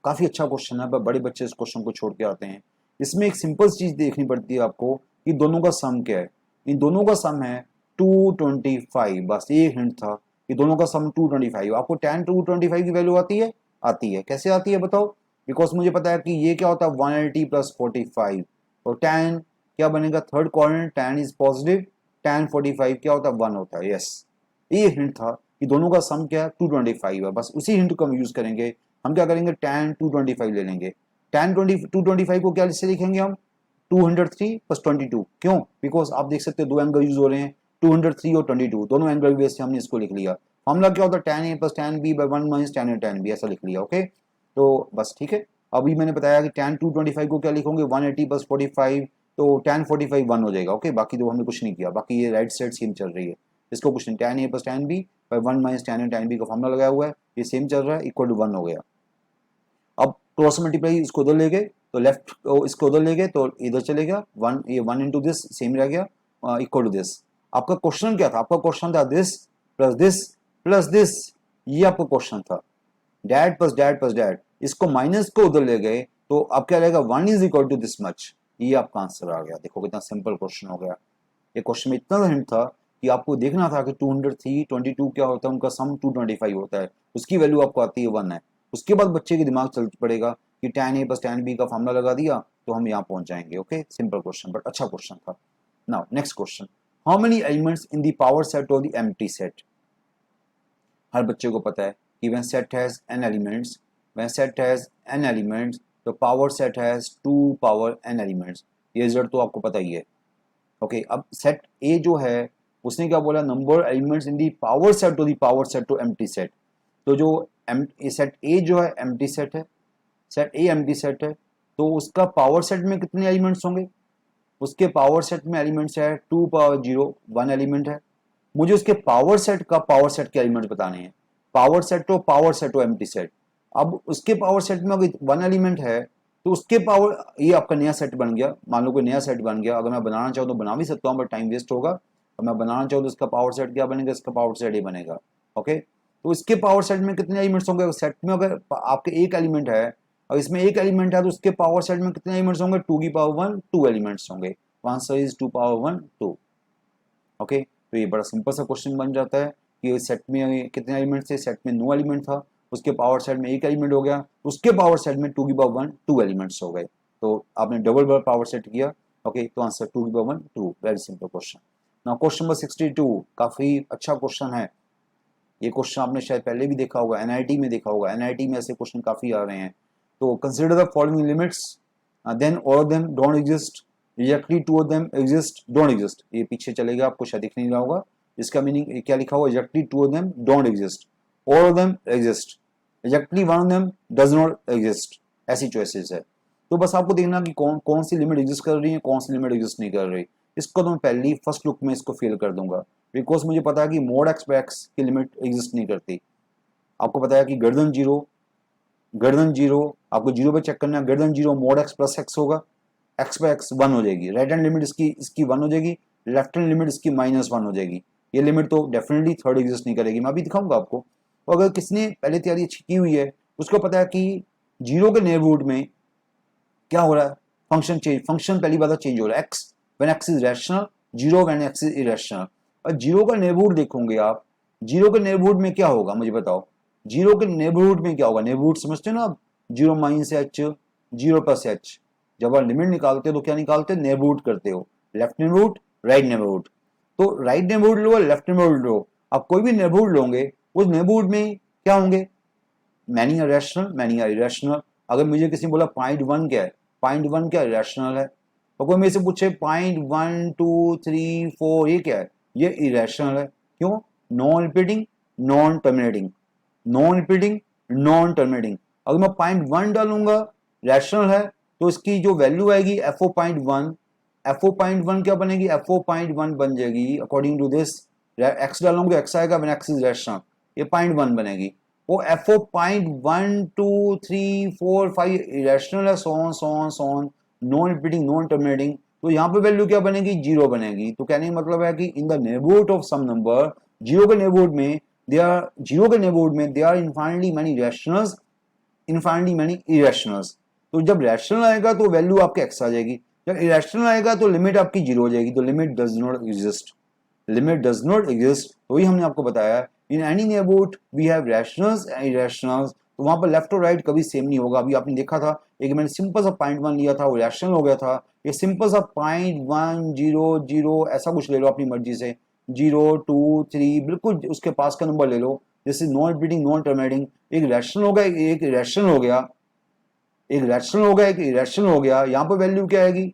काफी अच्छा क्वेश्चन है, पर बड़े बच्चे इस क्वेश्चन को छोड़ के आते हैं। इसमें एक सिंपल चीज देखनी पड़ती है आपको कि दोनों का सम क्या है, इन दोनों का सम है 225, बस ये हिंट था कि दोनों का सम 225। आपको tan 225 की वैल्यू आती है, कैसे आती है बताओ, बिकॉज मुझे पता है कि ये क्या होता है 180 प्लस 45, और tan क्या बनेगा, third quadrant tan is positive, tan 45 क्या होता है 1 होता है, यस ये हिंट था कि दोनों का सम क्या है 225 है, बस उसी हिंट को हम यूज करेंगे। हम क्या करेंगे, tan 225 ले लेंगे, tan 225 को क्या से लिखेंगे हम 203 प्लस 22, क्यों, बिकॉज आप देख सकते हो दो एंगल यूज हो रहे हैं 203 और 22, दोनों एंगल बेस से हमने इसको लिख लिया। फॉर्मूला क्या होता है tan a plus tan b by 1 minus tan a tan b, ऐसा लिख लिया। ओके, तो बस ठीक है, अभी मैंने बताया कि tan 225 को क्या लिखोगे 180 प्लस 45, तो tan 45 1 हो जाएगा। ओके, बाकी तो हमने कुछ नहीं किया, बाकी ये राइट साइड सेम चल रही है, इसको कुछ नहीं, tan a plus tan b by 1 minus tan a tan b का फॉर्मूला लगाया हुआ है, ये सेम चल रहा है, इक्वल टू 1 हो गया। अब क्रॉस मल्टीप्लाई इसको उधर ले गए तो लेफ्ट इसको उधर ले गए तो इधर चलेगा 1, ये 1 इंटू दिस सेम रह गया इक्वल टू दिस। आपका क्वेश्चन क्या था, आपका क्वेश्चन था this plus this plus this, ये आपका क्वेश्चन था, that plus that plus that, इसको माइनस को उधर ले गए तो अब क्या रहेगा 1 is equal to this much, ये आपका आंसर आ गया। देखो कितना सिंपल क्वेश्चन हो गया, ये क्वेश्चन में इतना हिंट था कि आपको देखना था कि 203 22 क्या होता है, उनका सम 225 होता है, उसकी वैल्यू आपको आती है 1 है। उसके बाद बच्चे के दिमाग चल पड़ेगा कि tan a plus tan b का फॉर्मूला लगा दिया तो हम यहाँ पहुंच जाएंगे। ओके, सिंपल क्वेश्चन बट अच्छा क्वेश्चन था। Now next question, how many elements in the power set of the empty set. हर बच्चे को पता है कि when set has n elements when set has n elements the power set has 2 power n elements. ये रिजल्ट तो आपको पता ही है। ओके, अब सेट ए जो है उसने क्या बोला, number elements in the power set to the power set to empty set. तो जो सेट ए जो है एम्प्टी सेट है, सेट ए एम्प्टी सेट है, तो उसका पावर सेट में कितने एलिमेंट्स होंगे, उसके पावर सेट में एलिमेंट्स है 2 पावर 0 1 एलिमेंट है। मुझे उसके पावर सेट का पावर सेट के एलिमेंट्स बताने हैं, पावर सेट तो एम्प्टी सेट। अब उसके पावर सेट में अगर 1 एलिमेंट है तो उसके पावर, ये आपका नया सेट बन गया, मान लो कोई नया सेट बन गया। अगर मैं बनाना चाहूँ तो बना भी सकता हूँ, बट टाइम वेस्ट होगा। और मैं बनाना चाहूँ तो इसका पावर सेट क्या बनेगा, इसका पावर सेट ही बनेगा। ओके, तो इसके पावर सेट में कितने एलिमेंट्स होंगे, सेट में अगर आपके एक एलिमेंट है और इसमें एक एलिमेंट है तो उसके पावर सेट में कितने एलिमेंट्स होंगे, 2 की पावर 1 2 एलिमेंट्स होंगे। Answer is 2 power 1 2। ओके, तो ये बड़ा सिंपल सा क्वेश्चन बन जाता है कि सेट में कितने एलिमेंट्स थे, सेट में नो एलिमेंट था, उसके पावर सेट में एक एलिमेंट हो गया, उसके पावर सेट में 2 की पावर 1 2 एलिमेंट्स हो गए। तो आपने डबल बार पावर सेट किया। ओके, तो आंसर 2 की power 1 2। Very simple question. Now question number 62 काफी अच्छा क्वेश्चन है। ये क्वेश्चन आपने शायद पहले भी देखा होगा, एनआईटी में देखा होगा। एनआईटी में ऐसे क्वेश्चन काफी आ रहे हैं। तो consider the following limits then all of them don't exist, exactly 2 of them exist don't exist. ये पीछे चलेगा, आपको शायद दिख नहीं रहा होगा। इसका मीनिंग क्या लिखा हुआ, exactly 2 of them don't exist, all of them exist, exactly 1 of them does not exist. ऐसी चॉइसेस है। तो बस आपको देखना कि कौन सी लिमिट एग्जिस्ट कर रही है, कौन सी लिमिट एग्जिस्ट नहीं कर रही। इसको तो मैं पहली फर्स्ट लुक में इसको फेल कर दूंगा, बिकॉज मुझे पता है कि मोड एक्स पे एक्स की लिमिट एग्जिस्ट नहीं करती। आपको पता है कि गर्दन जीरो आपको जीरो पे चेक करना है, गर्दन zero mode x plus x होगा, एक्स पे एक्स 1 हो जाएगी, राइट हैंड लिमिट इसकी 1 हो जाएगी, लेफ्ट हैंड लिमिट इसकी -1 हो जाएगी। ये लिमिट तो डेफिनेटली थर्ड एग्जिस्ट नहीं करेगी। मैं अभी दिखाऊंगा आपको। तो अगर किसने पहले तैयारी अच्छी की हुई है उसको पता है कि जीरो के नेबरहुड में क्या हो रहा है, फंक्शन पहली बात चेंज हो रहा है, x when x is rational, zero when x is irrational. और जीरो का नेबरहुड देखोगे आप, जीरो के नेबरहुड में क्या होगा मुझे बताओ, जीरो के नेबरहुड में क्या होगा, नेबरहुड समझते हो ना आप, 0 -h 0 + h। जब आप लिमिट निकालते हो तो क्या निकालते हो, नेबरहुड करते हो, लेफ्ट नेबरहुड राइट नेबरहुड। तो राइट नेबरहुड लो लेफ्ट नेबरहुड लो, आप कोई भी नेबरहुड लोगे उस नेबरहुड में क्या होंगे, many are rational many are irrational. अगर मुझे किसी ने बोला 0.1 क्या है, 0.1 क्या रैशनल है, तो कोई मेरे से पूछे 0.1 2 3 4 ये क्या है, ये इरेशनल है। क्यों, non repeating non terminating, non repeating non terminating. अगर मैं 0.1 डालूंगा रैशनल है तो इसकी जो वैल्यू आएगी FO.1, FO.1 क्या बनेगी, FO.1 बन जाएगी अकॉर्डिंग टू दिस। एक्स डालूंगा एक्स आएगा व्हेन एक्स इज रैशनल, ये 0.1 बनेगी। वो FO.1 2 3 4 5 इरेशनल है, सोन नॉन रिपीटिंग नॉन टर्मिनेटिंग। तो यहाँ पे वैल्यू क्या बनेगी, 0 बनेगी। तो कहने का मतलब है कि in the neighbourhood of some number, zero के नेबरहुड में there are infinitely many rationals, infinitely many irrationals. तो जब रैशनल आएगा तो वैल्यू आपके एक्स आ जाएगी, जब इरेशनल आएगा तो लिमिट आपकी 0 हो जाएगी। तो limit does not exist, limit does not exist. वही हमने आपको बताया, in any neighbourhood we have rationals and irrationals. तो वहां पर लेफ्ट और राइट कभी सेम नहीं होगा। अभी आपने देखा था, एक मैंने सिंपल सा 0.1 लिया था वो रैशनल हो गया था। ये सिंपल सा 0.1 0 0 ऐसा कुछ ले लो अपनी मर्जी से, 0 2 3 बिल्कुल उसके पास का नंबर ले लो, जैसे नॉन रिपीटिंग नॉन टर्मिनेटिंग। एक रैशनल हो गया, एक इरेशनल हो गया, एक रैशनल हो गया, एक इरेशनल हो गया। यहाँ पर वैल्यू क्या आएगी,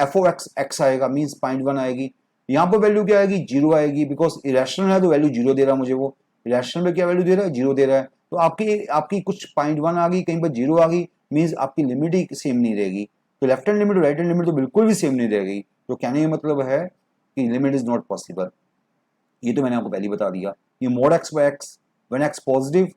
FO(x) आएगा, मीन्स 0.1 आएगी। यहाँ पर वैल्यू क्या आएगी, 0 आएगी, बिकॉज इरेशनल है तो वैल्यू 0 दे रहा है मुझे, वो इरेशनल में क्या वैल्यू दे रहा है, 0 दे रहा है। तो आपकी कुछ 0.1 आ गई, कहीं पर 0 आ गई, मीन्स आपकी लिमिट ही सेम नहीं रहेगी। तो लेफ्ट हैंड लिमिट और राइट हैंड लिमिट तो बिल्कुल भी सेम नहीं रहेगी। तो कहने का मतलब है कि लिमिट इज नॉट पॉसिबल। ये तो मैंने आपको पहले बता दिया। ये mod x by x when x positive,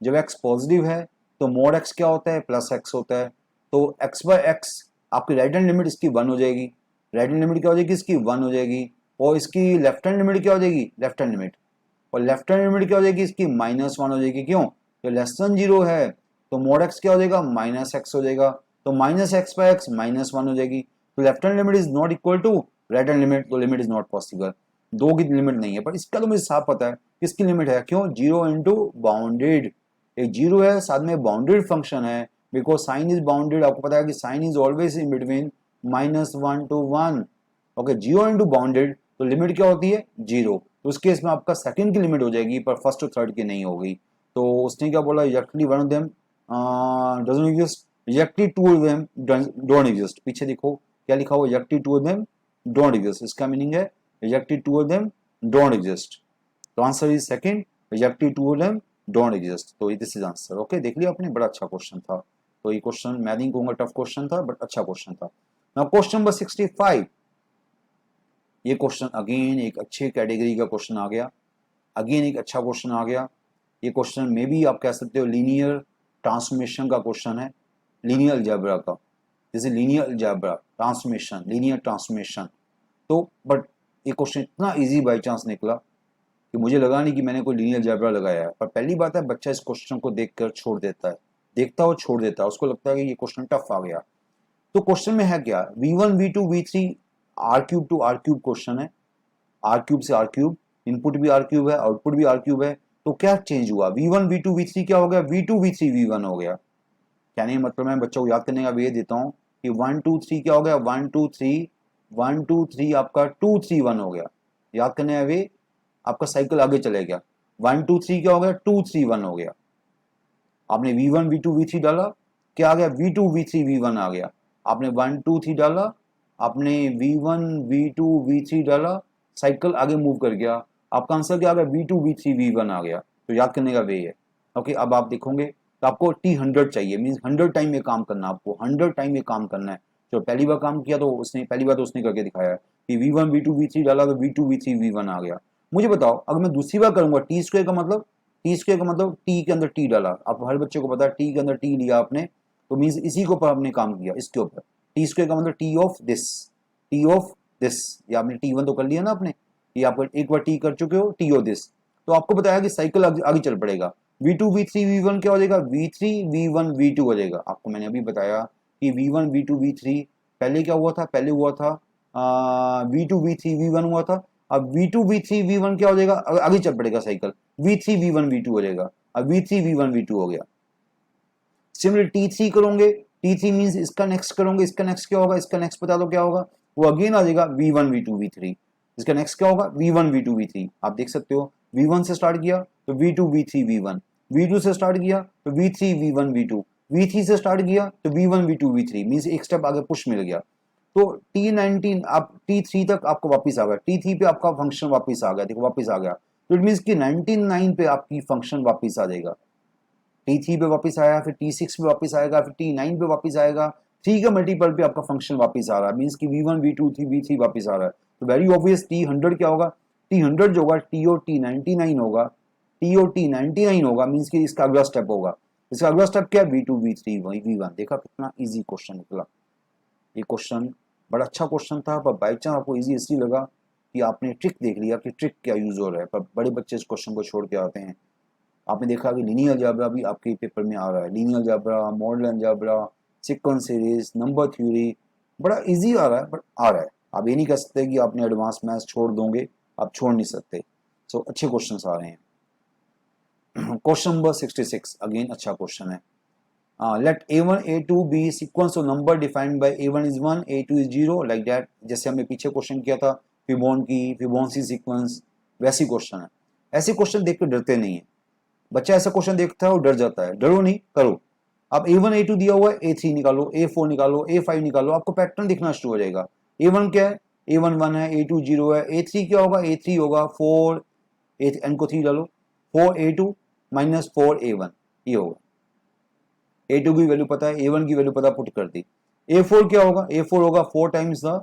जब एक्स पॉजिटिव है तो मोड एक्स क्या होता है, प्लस एक्स होता है। तो एक्स बाय एक्स आपकी राइट हैंड लिमिट इसकी 1 हो जाएगी, राइट हैंड लिमिट क्या हो जाएगी, इसकी 1 हो जाएगी। और इसकी लेफ्ट हैंड लिमिट क्या हो जाएगी, लेफ्ट हैंड लिमिट, और लेफ्ट हैंड लिमिट क्या हो जाएगी, इसकी -1 हो जाएगी। क्यों, तो लेस देन 0 है तो मोड एक्स क्या हो जाएगा, -x हो जाएगा। तो -x बाय x -1 हो जाएगी। तो left hand limit is not equal to right hand limit, तो लिमिट इज नॉट पॉसिबल। 2 की लिमिट नहीं है, पर इसका तो मुझे साफ पता है किसकी लिमिट है। क्यों, 0 इंटू बाउंडेड, एक 0 है साथ में बाउंडेड फंक्शन है, बिकॉज साइन इज बाउंडेड। आपको पता है कि sine is always in between -1 to 1। Okay, 0 into bounded, तो लिमिट क्या होती है, 0। तो उस केस में आपका सेकंड की लिमिट हो जाएगी, पर फर्स्ट और थर्ड की नहीं होगी। तो उसने क्या बोला, exactly one of them doesn't exist, exactly two of them don't exist. पीछे देखो क्या लिखा हुआ, exactly two of them don't exist, इसका मीनिंग है exactly two of them don't exist. तो answer is second, exactly two of them don't exist. तो दिस इज आंसर। ओके, देख लिया आपने, बड़ा अच्छा क्वेश्चन था। तो ये क्वेश्चन मैं नहीं कहूंगा टफ क्वेश्चन था, बट अच्छा क्वेश्चन था। नाउ क्वेश्चन नंबर 65, ये क्वेश्चन अगेन एक अच्छे कैटेगरी का क्वेश्चन आ गया, अगेन एक अच्छा क्वेश्चन आ गया। ये क्वेश्चन में भी आप कह सकते हो लीनियर ट्रांसफॉर्मेशन का क्वेश्चन है, लीनियर अलजेब्रा का, जैसे linear algebra transformation, linear transformation. तो बट ये क्वेश्चन इतना इजी बाई चांस निकला कि मुझे लगा नहीं कि मैंने कोई लीनियर अलजेब्रा लगाया है। पर पहली बात है, बच्चा इस क्वेश्चन को देखकर छोड़ देता है, देखता हो छोड़ देता है, उसको लगता है कि ये क्वेश्चन टफ आ गया। तो क्वेश्चन में है क्या, v1 v2 v3 are cube to r cube question है, आर क्यूब से आर क्यूब, इनपुट भी आर क्यूब है, आउटपुट भी आर क्यूब है। तो क्या चेंज हुआ, v1 v2 v3 क्या हो गया, v2 v3 v1 हो गया। कहने मतलब मैं बच्चों को याद करने का वे देता हूँ कि 1 2 3 क्या हो गया, 1 2 3 1 2 3 आपका 2 3 1 हो गया। याद करने का वे, आपका साइकिल आगे चले गया। 1 2 3 क्या हो गया, 2 3 1 हो गया। आपने v1 v2 v3 डाला, क्या आ गया, v2 v3 v1 आ गया। आपने 1 2 3 डाला, आपने v1 v2 v3 डाला, साइकिल आगे मूव कर गया, आपका आंसर क्या आ गया, v2 v3 v1 आ गया। तो याद करने का वे है। ओके, अब आप देखोगे तो आपको t100 चाहिए, मींस 100 टाइम ये काम करना, आपको 100 टाइम ये काम करना है। जो पहली बार काम किया तो उसने, पहली बार तो उसने करके दिखाया है कि v1 v2 v3 डाला तो v2 v3 v1 आ गया। मुझे बताओ अगर मैं दूसरी बार करूंगा, टी स्क्वायर का मतलब, टी स्क्वायर का मतलब टी के अंदर टी डाला, आप हर बच्चे को पता है टी के अंदर टी लिया आपने, तो मींस इसी के ऊपर आपने काम किया, इसके ऊपर। टी स्क्वायर का मतलब T of this, T of this, या आपने टी वन तो कर लिया ना आपने, ये आपको एक बार टी कर चुके हो, टी ऑफ दिस। तो आपको बताया कि साइकिल आगे चल पड़ेगा, v2 v3 v1 क्या हो जाएगा, v3 v1 v2 हो जाएगा। आपको मैंने अभी बताया कि v1 v2 v3 पहले क्या हुआ था, पहले हुआ था v2 v3 v1 हुआ था। अब v2 v3 v1 क्या हो जाएगा, आगे चल पड़ेगा साइकिल, v3 v1 v2 हो जाएगा। अब v3 v1 v2 हो गया। सिमिलर t3 करोगे, t3 मींस इसका नेक्स्ट करोगे, इसका नेक्स्ट क्या होगा, इसका नेक्स्ट बता दो क्या होगा, वो अगेन आ जाएगा v1 v2 v3। इसका नेक्स्ट क्या होगा, v1 v2 v3। आप देख सकते हो v1 से स्टार्ट किया तो v2 v3 v1, v2 से स्टार्ट किया तो v3 v1 v2, v3 से स्टार्ट किया तो v1 v2 v3, मींस एक स्टेप आगे पुश मिल गया। तो t19 आप t3 तक आपको वापस आ गया, t3 पे आपका फंक्शन वापस आ गया, देखो वापस आ गया। तो इट मींस कि 99 पे आपकी फंक्शन वापस आ जाएगा, t3 पे वापस आया, फिर t6 पे वापस आएगा, फिर t9 पे वापस आएगा, 3 के मल्टीपल पे आपका फंक्शन वापस आ रहा है, मींस कि v1 v2 v3 वापस आ रहा है। तो वेरी ऑब्वियस t100 क्या होगा, t100 जो होगा t और t99 होगा, t और t99 होगा, मींस कि इसका अगला स्टेप होगा। इसका अगला स्टेप क्या है, v2 v3 v1। देखा कितना इजी क्वेश्चन निकला। ये क्वेश्चन बड़ा अच्छा क्वेश्चन था, पर बाई चांस आपको इजी इसलिए लगा कि आपने ट्रिक देख लिया कि ट्रिक क्या यूज हो रहा है, पर बड़े बच्चे इस क्वेश्चन को छोड़ के आते हैं। आपने देखा कि लीनियर अलजेब्रा भी आपके पेपर में आ रहा है, linear algebra, model algebra, sequence series, number theory, बड़ा इजी आ रहा है, बट आ रहा है। आप ये नहीं कह सकते कि आपने एडवांस मैथ्स छोड़ दोगे, आप छोड़ नहीं सकते। सो अच्छे क्वेश्चंस आ रहे हैं। क्वेश्चन नंबर 66 अगेन अच्छा क्वेश्चन है। Let a1 a2 be sequence of number defined by a1 is 1 a2 is 0 like that. जैसे हमने पीछे क्वेश्चन किया था फिबोनाची सीक्वेंस, वैसी क्वेश्चन है। ऐसे क्वेश्चन देख कर डरते नहीं है, बच्चा ऐसा क्वेश्चन देखता है और डर जाता है, डरो नहीं, करो। अब a1 a2 दिया हुआ है, a3 निकालो, a4 निकालो, a5 निकालो, आपको पैटर्न दिखना शुरू हो जाएगा। a1 क्या है, a1 1 है, a2 0 है, a3 क्या होगा, a3 होगा 4, n को 3 डालो, 4 a2 माइनस 4 a1, ये होगा। a2 की वैल्यू पता है, a1 की वैल्यू पता, पुट कर दी। a4 क्या होगा, a4 होगा 4 times the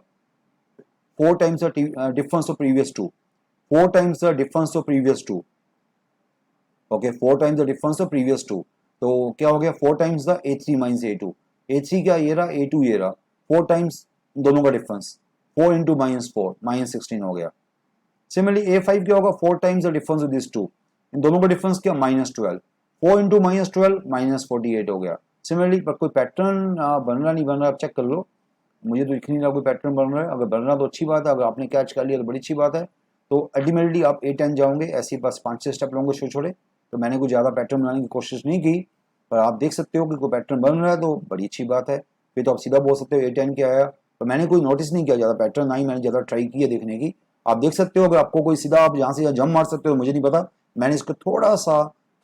difference of previous two, 4 times the difference of previous two. Okay, 4 times the difference of previous two, तो क्या हो गया 4 times the a3 minus a2, a3 क्या ये रहा, a2 ये रहा, 4 टाइम्स दोनों का डिफरेंस, 4 इंटू माइनस 4 माइनस 16 हो गया। सिमिलरली a5 क्या होगा, 4 times the difference of this two, इन दोनों का डिफरेंस क्या, माइनस 12, 4 इंटू माइनस 12 माइनस 48 हो गया। सिमिलरली पर कोई पैटर्न बन रहा नहीं बन रहा, आप चेक कर लो, मुझे तो दिख नहीं रहा कोई पैटर्न बन रहा है। अगर बन रहा तो अच्छी बात है, अगर आपने कैच कर लिया तो बड़ी अच्छी बात है। तो अल्टीमेटली आप A10 जाओगे, ऐसे बस 5-6 स्टेप लोगे छोटे छोटे। तो मैंने कुछ ज़्यादा पैटर्न बनाने की कोशिश नहीं की, पर आप देख सकते हो कि कोई पैटर्न बन रहा है तो बड़ी अच्छी बात है। फिर तो आप सीधा बोल सकते हो A10 क्या आया, तो मैंने कोई नोटिस नहीं किया ज़्यादा पैटर्न, ना ही मैंने ज़्यादा ट्राई किया देखने की। आप देख सकते हो, अगर आपको कोई सीधा आप यहाँ से जम मार सकते हो, मुझे नहीं पता। मैंने इसको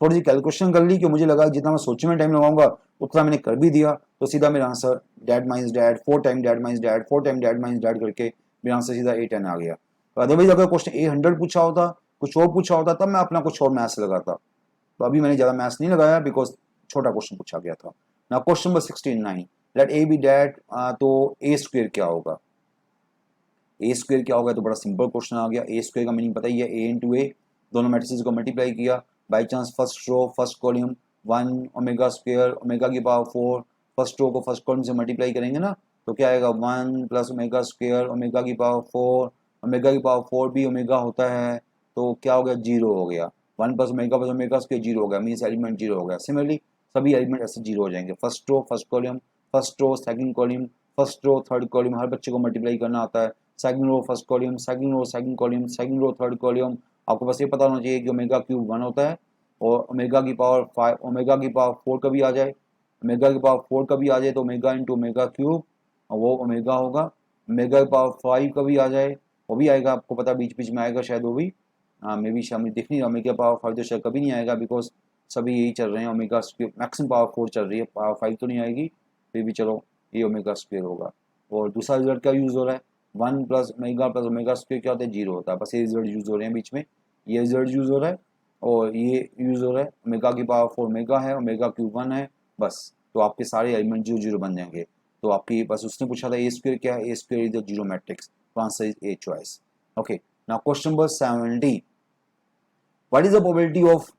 थोड़ी सी कैलकुलेशन कर ली कि मुझे लगा जितना मैं सोचने में टाइम लगाऊंगा उतना मैंने कर भी दिया, तो सीधा मेरा answer dad minus dad 4 time dad minus dad 4 time dad minus dad करके मेरा आंसर सीधा A10 आ गया। तो अदरवाइज अगर क्वेश्चन A100 पूछा होता, कुछ और पूछा होता, तब मैं अपना कुछ और मैथ्स लगाता। तो अभी मैंने ज़्यादा मैथ्स नहीं लगाया बिकॉज छोटा क्वेश्चन पूछा गया था। ना question number 69, let a b that, तो ए स्क्वेयर क्या होगा? ए स्क्वेयर क्या होगा? तो बड़ा सिंपल क्वेश्चन आ गया। ए स्क्वेयर का मीनिंग पता ही है, ए इंटू ए, दोनों मैट्रिसेस को मल्टीप्लाई किया, by chance first row first column 1 omega square omega की पावर 4, फर्स्ट रो को फर्स्ट कॉलम से मल्टीप्लाई करेंगे ना, तो क्या आएगा 1 प्लस ओमेगा स्क्वेयर ओमेगा की पावर 4, ओमेगा की पावर 4 भी ओमेगा होता है, तो क्या हो गया 0 हो गया। 1 प्लस ओमेगा स्क्वेयर 0 हो गया, मीन्स एलिमेंट 0 हो गया। सिमिलरली सभी एलिमेंट ऐसे 0 हो जाएंगे। First row first column, first row second column, first row third column, हर बच्चे को मल्टीप्लाई करना आता है। Second row first column, second row second column, second row third column. आपको बस ये पता होना चाहिए कि ओमेगा क्यूब 1 होता है, और ओमेगा की पावर 5 ओमेगा की पावर 4 कभी आ जाए, ओमेगा की पावर 4 कभी आ जाए तो ओमेगा इंटू ओमेगा क्यूब, और वो ओमेगा होगा। ओमेगा की पावर 5 कभी आ जाए, वो भी आएगा, आपको पता बीच बीच में आएगा शायद वो भी, हाँ मे भी शामिल दिख नहीं रहा। ओमेगा पावर 5 तो शायद कभी नहीं आएगा बिकॉज सभी यही चल रहे हैं, ओमेगा स्क्वेयर मैक्सिमम पावर 4 चल रही है, पावर 5 तो नहीं आएगी, फिर भी चलो ये ओमेगा स्क्वेयर होगा। और दूसरा रिजल्ट क्या यूज़ हो रहा है, 1 प्लस ओमेगा स्क्वेयर क्या होता है 0 होता है, बस ये रिजल्ट यूज़ हो रहे हैं बीच में, ये रिजल्ट यूज़ हो रहा है और ये यूज़ हो रहा है। ओमेगा की पावर 4 ओमेगा है, ओमेगा क्यूब 1 है, बस तो आपके सारे एलिमेंट 0 बन जाएंगे। तो आपकी बस उसने पूछा था ए स्क्वेयर क्या है, A square is the zero matrix, तो answer is A choice. Okay, now question number 70, what is the probability of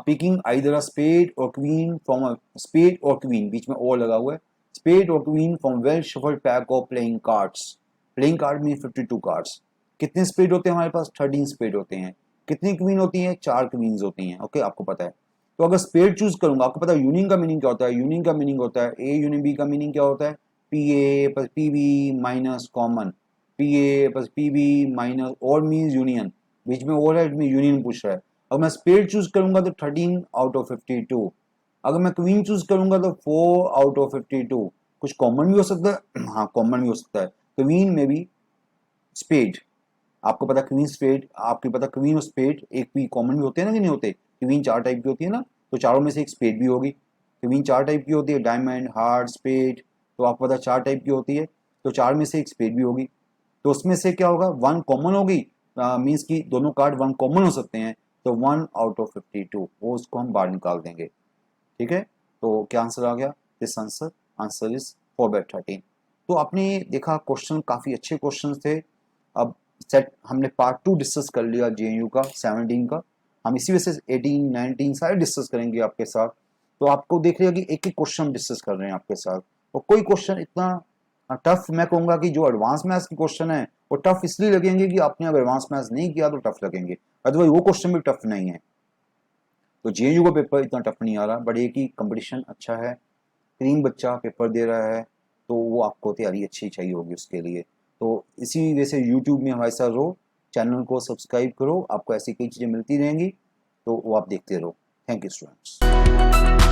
picking either a spade or queen from a spade or queen, बीच में और लगा हुआ है, spade or queen from well shuffled pack of playing cards. Playing card mean 52 cards. कितने स्पेड होते हैं हमारे पास? 13 स्पेड होते हैं। कितनी क्वीन होती हैं? 4 क्वींस होती हैं। ओके, आपको पता है। तो अगर स्पेड चूज करूंगा, आपको पता है यूनियन का मीनिंग क्या होता है? यूनियन का मीनिंग होता है ए यूनियन बी का मीनिंग क्या होता है? P a plus p b minus common, p a plus p b minus और मीन्स यूनियन, बीच में और है, इसमें यूनियन पूछ रहा है। अगर मैं स्पेड चूज करूंगा तो 13 आउट ऑफ 52। अगर मैं क्वीन चूज करूंगा तो 4 आउट ऑफ 52। कुछ कॉमन भी हो सकता है, हाँ कॉमन भी हो सकता है। क्वीन में भी स्पेड, आपको पता क्वीन स्पेड, आपको पता क्वीन और स्पेड एक भी कॉमन भी होते हैं ना कि नहीं होते? क्वीन 4 टाइप की होती है ना, तो चारों में से एक स्पेड भी होगी। क्वीन 4 टाइप की होती है, डायमंड हार्ट स्पेड, तो आपको पता 4 टाइप की होती है, तो 4 में से एक स्पेड भी होगी। तो उसमें से क्या होगा, 1 कॉमन होगी, मीन्स की दोनों कार्ड 1 कॉमन हो सकते हैं, तो 1 आउट ऑफ 52 वो उसको हम बाहर निकाल देंगे। ठीक है, तो क्या आंसर आ गया? This answer is 4/13। तो आपने देखा क्वेश्चन काफी अच्छे क्वेश्चन थे। अब सेट हमने पार्ट 2 डिस्कस कर लिया जेएनयू का 17 का, हम इसी वजह से 18 19 सारे डिस्कस करेंगे आपके साथ। तो आपको देख रहे कि एक एक क्वेश्चन डिस्कस कर रहे हैं आपके साथ, और कोई क्वेश्चन इतना टफ मैं कहूंगा कि जो एडवांस मैथ्स के क्वेश्चन है वो टफ इसलिए लगेंगे कि आपने अगर एडवांस मैथ्स नहीं किया तो टफ लगेंगे, अदरवाइज वो क्वेश्चन भी टफ नहीं है। तो जेएनयू का पेपर इतना टफ नहीं आ रहा, बट एक ही कंपटीशन अच्छा है, 3 बच्चा पेपर दे रहा है, तो वो आपको तैयारी अच्छी चाहिए होगी उसके लिए। तो इसी वजह से यूट्यूब में हमारे साथ रहो, चैनल को सब्सक्राइब करो, आपको ऐसी कई चीज़ें मिलती रहेंगी, तो वो आप देखते रहो। Thank you students.